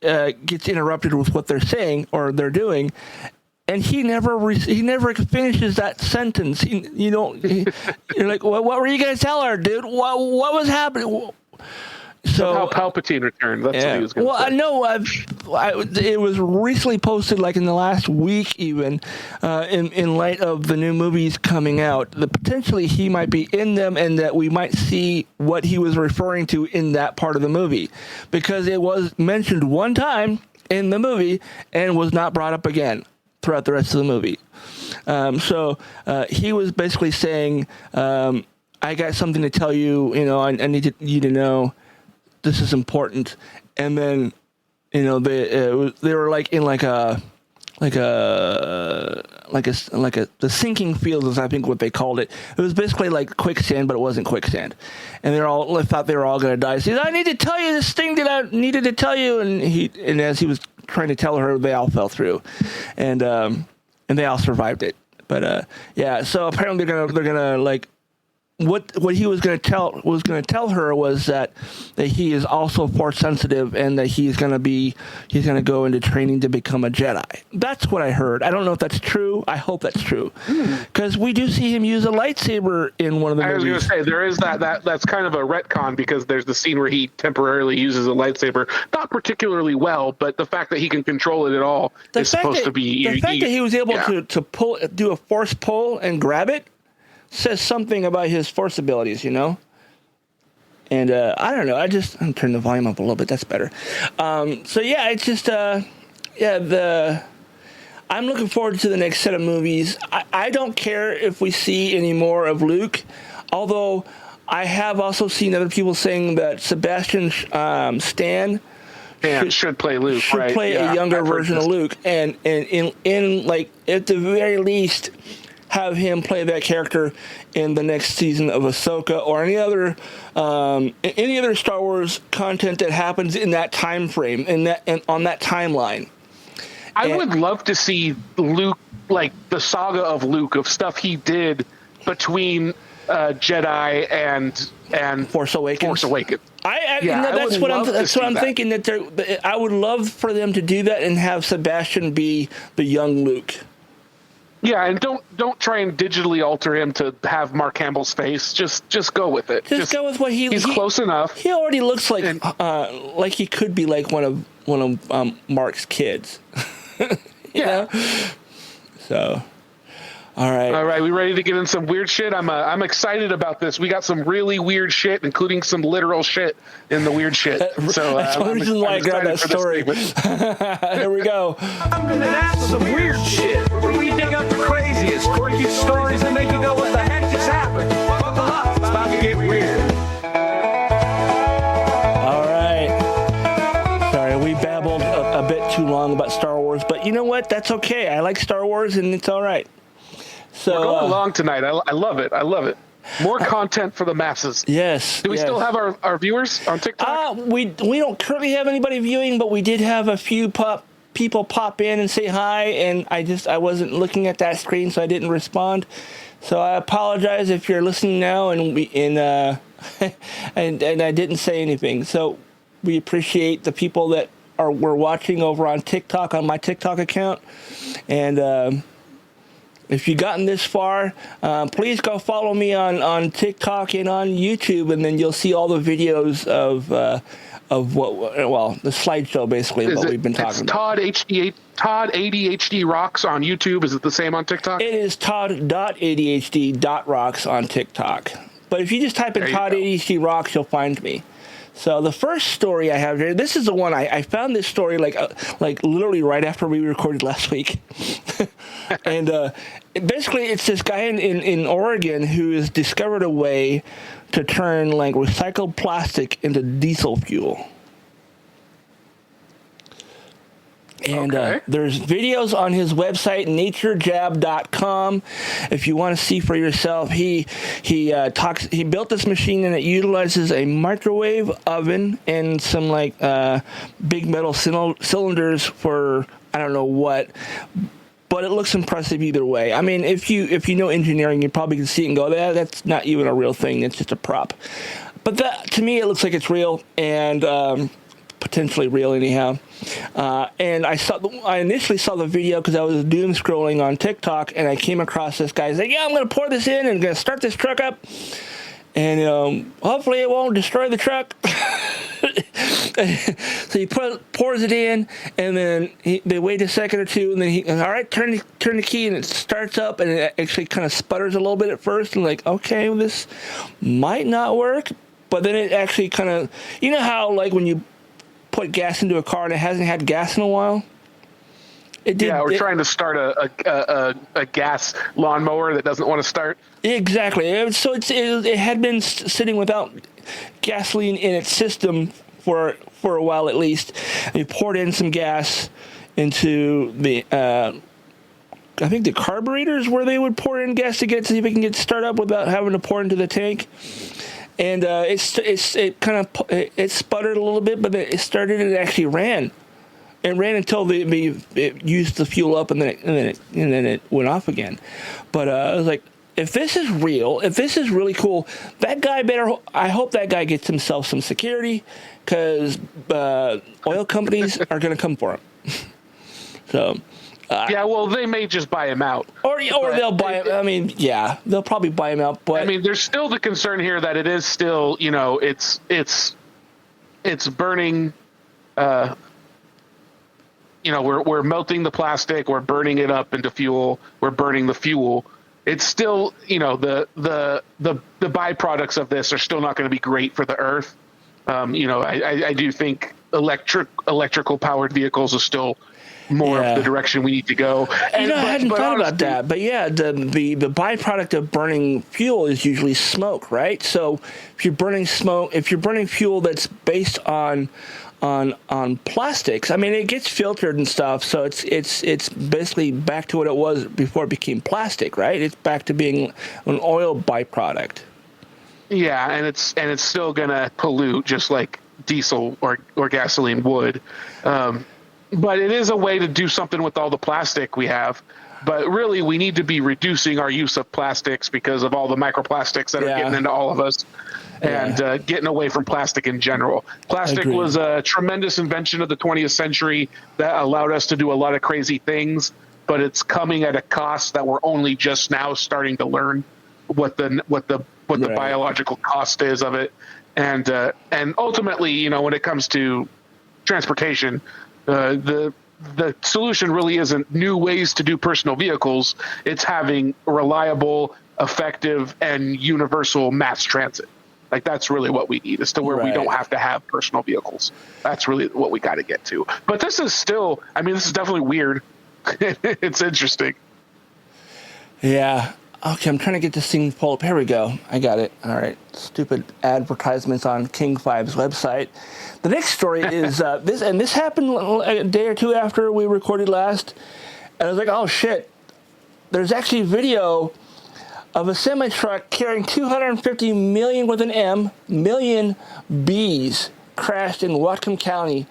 gets interrupted with what they're saying or they're doing. And he never finishes that sentence. You're like, what were you gonna tell her, dude? What was happening? So how Palpatine returned. That's what he was going to say. No, it was recently posted, like in the last week, even in light of the new movies coming out. That potentially he might be in them, and that we might see what he was referring to in that part of the movie, because it was mentioned one time in the movie and was not brought up again throughout the rest of the movie. So he was basically saying, I got something to tell you, I need you to know this is important. And then, they were like in the sinking field is I think what they called it. It was basically like quicksand, but it wasn't quicksand. And they thought they were all going to die. So he said, I need to tell you this thing that I needed to tell you. And as he was trying to tell her, they all fell through, and they all survived it. But so apparently they're gonna like what he was gonna tell her was that he is also force sensitive, and that he's gonna go into training to become a Jedi. That's what I heard. I don't know if that's true. I hope that's true, because we do see him use a lightsaber in one of the movies. I was gonna say there is that's kind of a retcon, because there's the scene where he temporarily uses a lightsaber, not particularly well, but the fact that he can control it at all is supposed to be the fact that he was able to do a force pull and grab it says something about his force abilities, And I don't know. I'm turning the volume up a little bit. That's better. It's just I'm looking forward to the next set of movies. I don't care if we see any more of Luke, although I have also seen other people saying that Sebastian Stan should play Luke. Should play a younger version of Luke, and in like at the very least, have him play that character in the next season of Ahsoka or any other Star Wars content that happens in that time frame and on that timeline. I would love to see Luke, like the saga of Luke, of stuff he did between Jedi and Force Awakens. That's what I'm thinking. That I would love for them to do that and have Sebastian be the young Luke. Yeah, and don't try and digitally alter him to have Mark Hamill's face. Just go with it. Just go with what he's close enough. He already looks like he could be like one of Mark's kids. you know? So All right. We ready to get in some weird shit? I'm excited about this. We got some really weird shit, including some literal shit in the weird shit. So that's the reason why I grabbed that story. Here we go. And that's some weird shit where we dig up the craziest, quirky stories and make you go, what the heck just happened? Buckle up, it's about to get weird. All right. Sorry, we babbled a bit too long about Star Wars, but you know what? That's okay. I like Star Wars, and it's all right. So, we're going long tonight. I love it. I love it. More content for the masses. Yes. Do we still have our viewers on TikTok? We don't currently have anybody viewing, but we did have a few people pop in and say hi, and I wasn't looking at that screen, so I didn't respond. So I apologize if you're listening now and and I didn't say anything. So we appreciate the people that were watching over on TikTok, on my TikTok account, and if you've gotten this far, please go follow me on TikTok and on YouTube, and then you'll see all the videos of the slideshow, basically, of what we've been talking about. Todd ADHD Rocks on YouTube. Is it the same on TikTok? It is Todd.ADHD.rocks on TikTok. But if you just type in Todd ADHD Rocks, you'll find me. So the first story I have here, this is the one I found this story like literally right after we recorded last week. And basically it's this guy in Oregon who has discovered a way to turn like recycled plastic into diesel fuel. And there's videos on his website, naturejab.com. If you want to see for yourself, he built this machine, and it utilizes a microwave oven and some like big metal cylinders for I don't know what. But it looks impressive either way. I mean, if you know engineering, you probably can see it and go, that's not even a real thing. It's just a prop. But to me, it looks like it's real, and potentially real anyhow. And I initially saw the video because I was doom scrolling on TikTok, and I came across this guy. He's like, yeah, I'm going to pour this in and going to start this truck up, and hopefully it won't destroy the truck. So he pours it in, and then they wait a second or two, and then all right, turn the key, and it starts up, and it actually kind of sputters a little bit at first, and like, okay, well, this might not work, but then it actually kind of, you know how like when you put gas into a car and it hasn't had gas in a while? We're trying to start a gas lawnmower that doesn't want to start. Exactly. So it had been sitting without gasoline in its system for a while at least. And you poured in some gas into the I think the carburetors where they would pour in gas to see if it can get started up without having to pour into the tank. And it sputtered a little bit, but it started and it actually ran. It ran until it used the fuel up, and then it went off again. But I was like, if this is real, if this is really cool, that guy I hope that guy gets himself some security, because oil companies are going to come for him. So. Well, they may just buy him out, or they'll buy him. I mean, yeah, they'll probably buy him out. But I mean, there's still the concern here that it is still, it's burning. We're melting the plastic, we're burning it up into fuel, we're burning the fuel. It's still, the byproducts of this are still not going to be great for the earth. I do think electrical powered vehicles are still more of the direction we need to go. I hadn't thought about that, but yeah, the byproduct of burning fuel is usually smoke, right? So if you're burning fuel that's based on plastics, I mean, it gets filtered and stuff, so it's basically back to what it was before it became plastic, right? It's back to being an oil byproduct. Yeah, and it's still gonna pollute just like diesel or gasoline would. But it is a way to do something with all the plastic we have. But really, we need to be reducing our use of plastics because of all the microplastics that are getting into all of us, and getting away from plastic in general. Plastic was a tremendous invention of the 20th century that allowed us to do a lot of crazy things, but it's coming at a cost that we're only just now starting to learn what the biological cost is of it. And ultimately, when it comes to transportation, the the solution really isn't new ways to do personal vehicles. It's having reliable, effective, and universal mass transit. Like, that's really what we need, is to where we don't have to have personal vehicles. That's really what we got to get to. But this is still, I mean, this is definitely weird. It's interesting. Yeah. Okay, I'm trying to get this thing pulled up. Here we go. I got it. All right. Stupid advertisements on King 5's website. The next story is this happened a day or two after we recorded last. And I was like, oh, shit. There's actually video of a semi-truck carrying 250 million, with an M, million bees crashed in Whatcom County,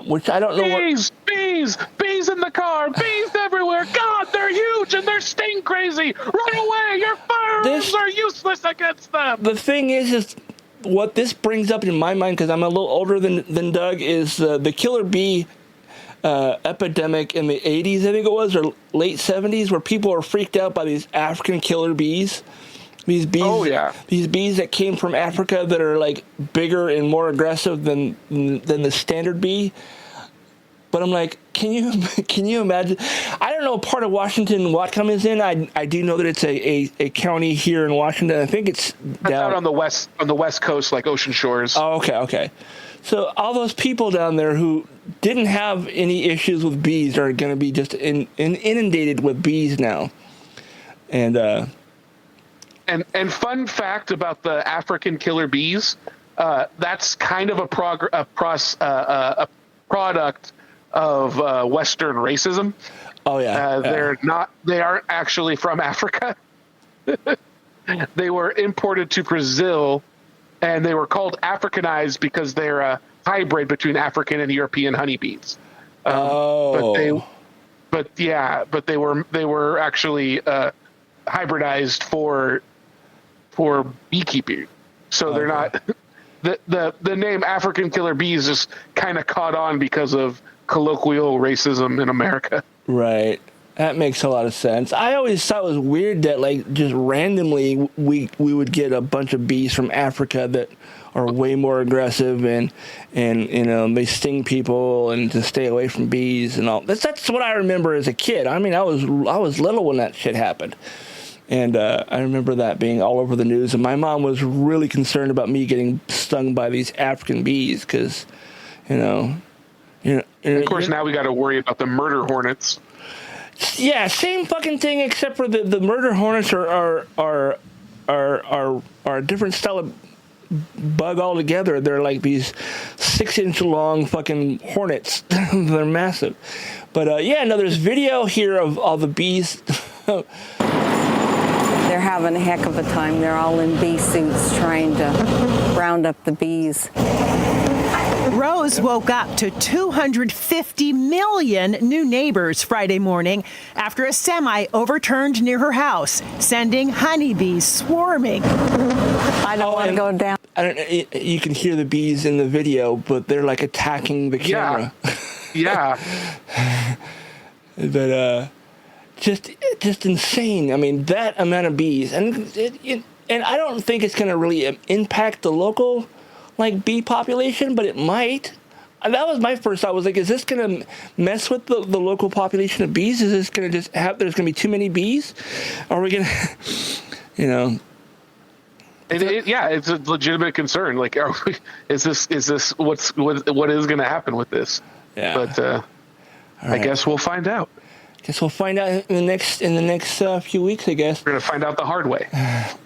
which I don't know Bees in the car, bees everywhere. God, they're huge and they're sting crazy. Run away, your firearms are useless against them. The thing is what this brings up in my mind, because I'm a little older than Doug, is the killer bee epidemic in the 80s, I think it was, or late 70s, where people are freaked out by these African killer bees. These bees, these bees that came from Africa that are like bigger and more aggressive than the standard bee. But I'm like, can you imagine? I don't know what part of Washington Whatcom is in. I do know that it's a county here in Washington. I think it's down out on the west coast, like Ocean Shores. Oh, okay. So all those people down there who didn't have any issues with bees are going to be just inundated with bees now. And fun fact about the African killer bees, that's kind of a product of Western racism. Oh yeah. They aren't actually from Africa. They were imported to Brazil, and they were called Africanized because they're a hybrid between African and European honeybees. But they were actually hybridized for beekeeping. So they're not the name African killer bees just kind of caught on because of colloquial racism in America. Right. That makes a lot of sense. I always thought it was weird that, like, just randomly we would get a bunch of bees from Africa that are way more aggressive and you know, they sting people, and to stay away from bees and all. That's what I remember as a kid. I mean, I was little when that shit happened. And I remember that being all over the news, and my mom was really concerned about me getting stung by these African bees because, you know, of course, now we got to worry about the murder hornets. Yeah, same fucking thing, except for the murder hornets are a different style of bug altogether. They're like these 6-inch long fucking hornets. They're massive. But there's video here of all the bees. They're having a heck of a time. They're all in bee suits trying to round up the bees. Rose woke up to 250 million new neighbors Friday morning after a semi overturned near her house, sending honeybees swarming. I don't want to go down. You can hear the bees in the video, but they're like attacking the camera. Yeah. But just insane. I mean, that amount of bees, and I don't think it's going to really impact the local bee population, but it might. And that was my first thought. Was like, is this going to mess with the local population of bees? Is this going to just have? There's going to be too many bees? Are we going to, it's a legitimate concern. Like, is this what is going to happen with this? Yeah. But right. I guess we'll find out. Guess we'll find out in the next few weeks. I guess we're going to find out the hard way.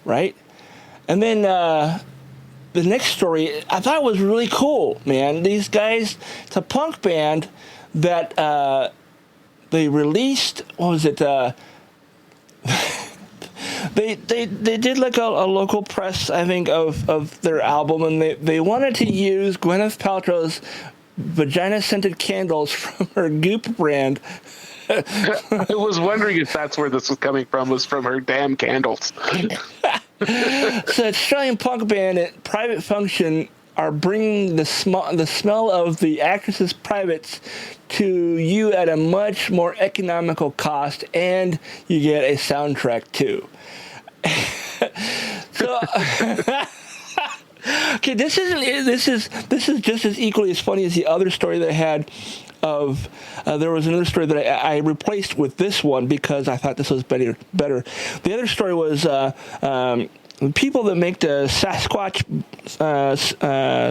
Right. And then the next story, I thought was really cool, man. These guys, it's a punk band that they released. What was it? They did like a local press, I think, of their album, and they wanted to use Gwyneth Paltrow's vagina-scented candles from her Goop brand. I was wondering if that's where this was coming from, was from her damn candles. So Australian punk band at Private Function are bringing the smell of the actress's privates to you at a much more economical cost, and you get a soundtrack too. So okay, this is just as equally as funny as the other story that I had. of there was another story that I replaced with this one because I thought this was better. The other story was people that make the Sasquatch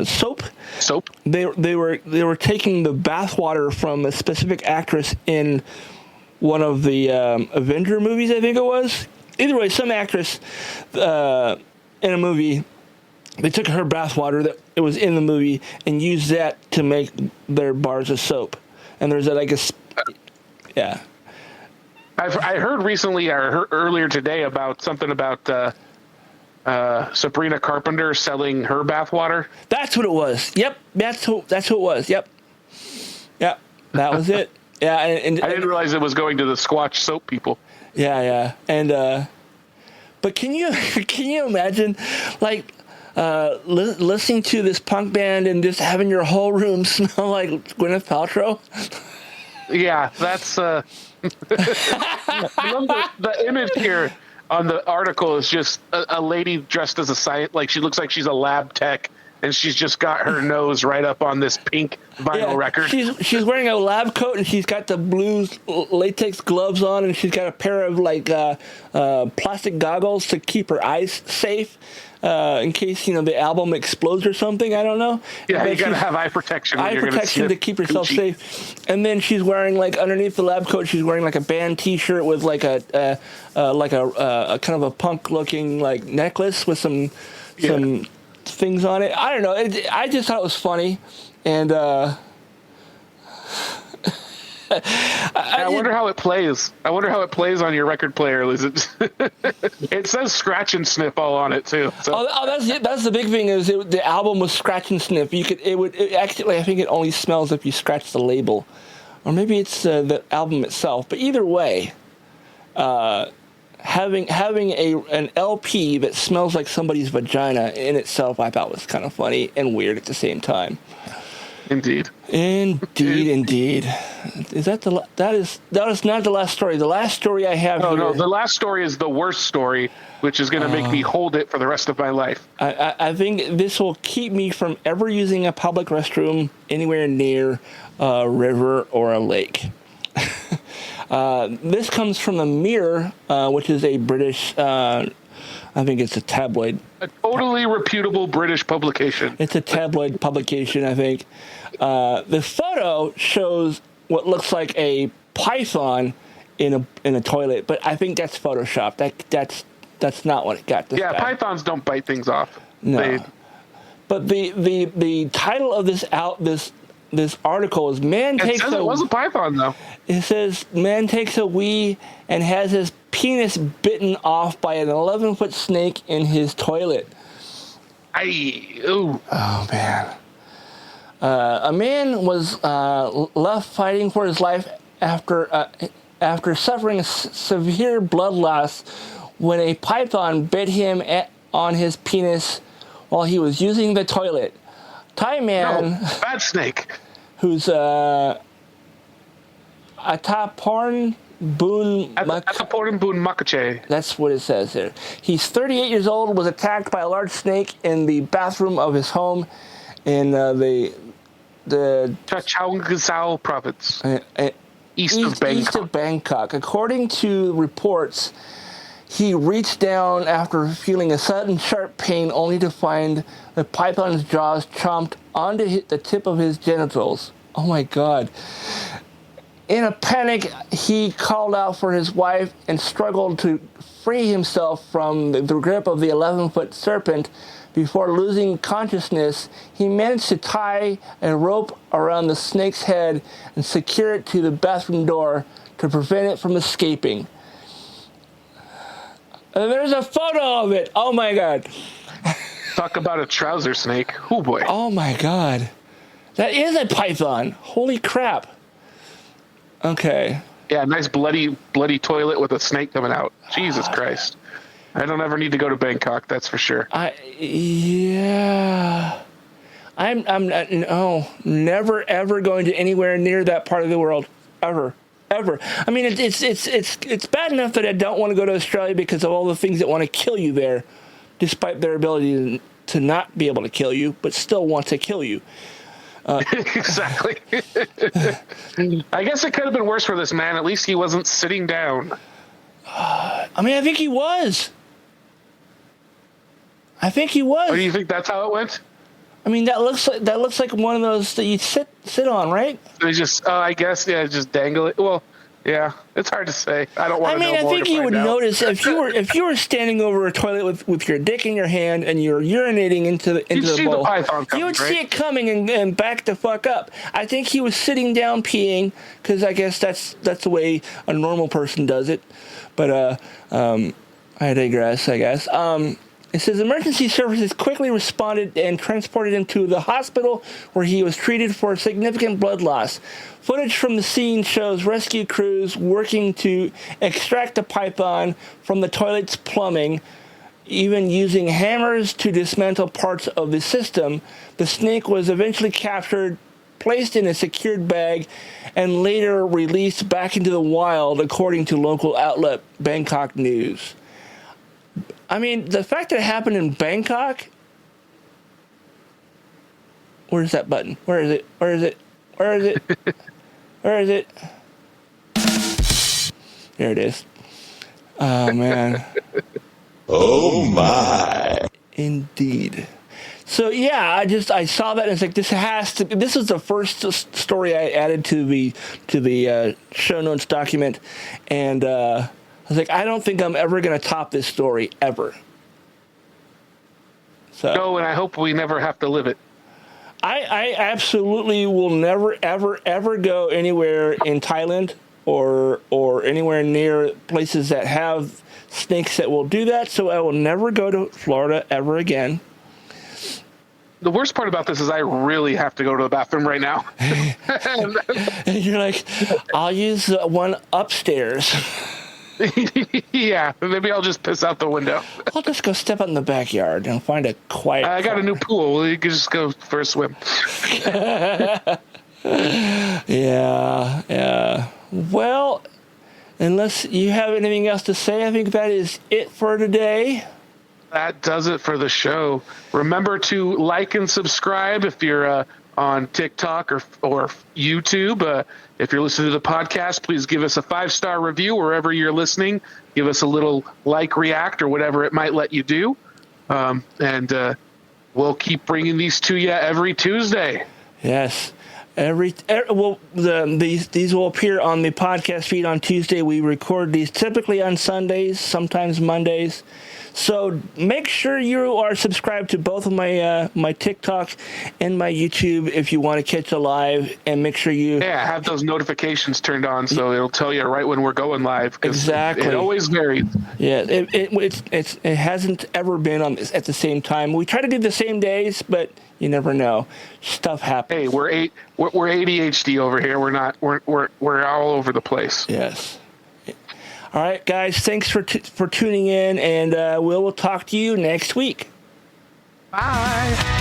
soap. They were taking the bathwater from a specific actress in one of the Avenger movies, I think it was. Either way, some actress in a movie. They took her bathwater that it was in the movie and used that to make their bars of soap. And there's yeah. I heard recently, or heard earlier today something about Sabrina Carpenter selling her bathwater. That's what it was. Yep, that's who it was. Yep, that was it. Yeah, and I didn't realize it was going to the Squatch soap people. Yeah, and but can you imagine, like, listening to this punk band and just having your whole room smell like Gwyneth Paltrow? Yeah, that's the image here on the article is just a lady dressed as a scientist, like she looks like she's a lab tech, and she's just got her nose right up on this pink vinyl record. She's wearing a lab coat, and she's got the blue latex gloves on, and she's got a pair of like plastic goggles to keep her eyes safe. In case, the album explodes or something, I don't know. Yeah, you gotta have eye protection. Eye protection to keep yourself safe. And then she's wearing, like, underneath the lab coat, she's wearing like a band T-shirt with like a kind of a punk looking like necklace with some things on it. I don't know. I just thought it was funny, and I wonder how it plays. I wonder how it plays on your record player. Is it? It says scratch and sniff all on it too. So. That's the big thing. Is the album was scratch and sniff. Actually, I think it only smells if you scratch the label, or maybe it's the album itself. But either way, having an LP that smells like somebody's vagina in itself, I thought was kind of funny and weird at the same time. Indeed. Is that is not the last story. The last story I have here. No, the last story is the worst story, which is going to make me hold it for the rest of my life. I think this will keep me from ever using a public restroom anywhere near a river or a lake. This comes from the Mirror, which is a British, I think it's a tabloid. A totally reputable British publication. It's a tabloid publication, I think. The photo shows what looks like a python in a toilet, but I think that's Photoshop. That's not what it got. This guy. Pythons don't bite things off. No. But the title of this article is it was a python though. It says man takes a wee and has his penis bitten off by an 11-foot snake in his toilet. Oh man. A man was left fighting for his life after suffering severe blood loss when a python bit him on his penis while he was using the toilet. Thai man, bad snake, who's Ataporn Boon Makache. That's what it says there. He's 38 years old, was attacked by a large snake in the bathroom of his home in the Chachoengsao province, east of Bangkok. According to reports, he reached down after feeling a sudden sharp pain, only to find the python's jaws chomped onto the tip of his genitals. Oh my God. In a panic, he called out for his wife and struggled to free himself from the grip of the 11-foot serpent. Before losing consciousness, he managed to tie a rope around the snake's head and secure it to the bathroom door to prevent it from escaping. And there's a photo of it. Oh my God. Talk about a trouser snake. Oh boy. Oh my God. That is a python. Holy crap. Okay. Yeah, nice bloody toilet with a snake coming out. Jesus Christ. I don't ever need to go to Bangkok, that's for sure. I'm never ever going to anywhere near that part of the world ever. I mean, it's bad enough that I don't want to go to Australia because of all the things that want to kill you there, despite their ability to not be able to kill you, but still want to kill you. Exactly. I guess it could have been worse for this man. At least he wasn't sitting down. I mean, I think he was. Or do you think that's how it went? I mean, that looks like one of those that you sit on, right? They just, I guess, yeah, just dangle it. Well, yeah, it's hard to say. I don't want to know more. I think you would notice if you were standing over a toilet with your dick in your hand and you're urinating into the bowl. The python coming, you would see it coming and back the fuck up. I think he was sitting down peeing because I guess that's the way a normal person does it. But I digress, I guess. It says emergency services quickly responded and transported him to the hospital where he was treated for significant blood loss. Footage from the scene shows rescue crews working to extract the python from the toilet's plumbing, even using hammers to dismantle parts of the system. The snake was eventually captured, placed in a secured bag, and later released back into the wild, according to local outlet Bangkok News. I mean, the fact that it happened in Bangkok. Where's that button? Where is it? Where is it? Where is it? Where is it? There it is. Oh, man. Oh, my. Indeed. So, yeah, I saw that and it's like, this is the first story I added to the show notes document. And, I was like, I don't think I'm ever going to top this story, ever. So, no, and I hope we never have to live it. I absolutely will never, ever, ever go anywhere in Thailand or anywhere near places that have snakes that will do that, so I will never go to Florida ever again. The worst part about this is I really have to go to the bathroom right now. And you're like, I'll use the one upstairs. Yeah, maybe I'll just piss out the window. I'll just go step out in the backyard and find a quiet. I got a new pool. You can just go for a swim. Yeah. Well, unless you have anything else to say, I think that is it for today. That does it for the show. Remember to like and subscribe if you're on TikTok or YouTube. If you're listening to the podcast, please give us a 5-star review wherever you're listening. Give us a little react, or whatever it might let you do. And we'll keep bringing these to you every Tuesday. Yes. These will appear on the podcast feed on Tuesday. We record these typically on Sundays, sometimes Mondays. So make sure you are subscribed to both of my TikTok and my YouTube if you want to catch a live, and make sure you have those notifications turned on so it'll tell you right when we're going live. Exactly. It always varies. Yeah, it hasn't ever been on this at the same time. We try to do the same days, but you never know. Stuff happens. Hey, we're ADHD over here. We're all over the place. Yes. All right, guys, thanks for tuning in, and we'll talk to you next week. Bye.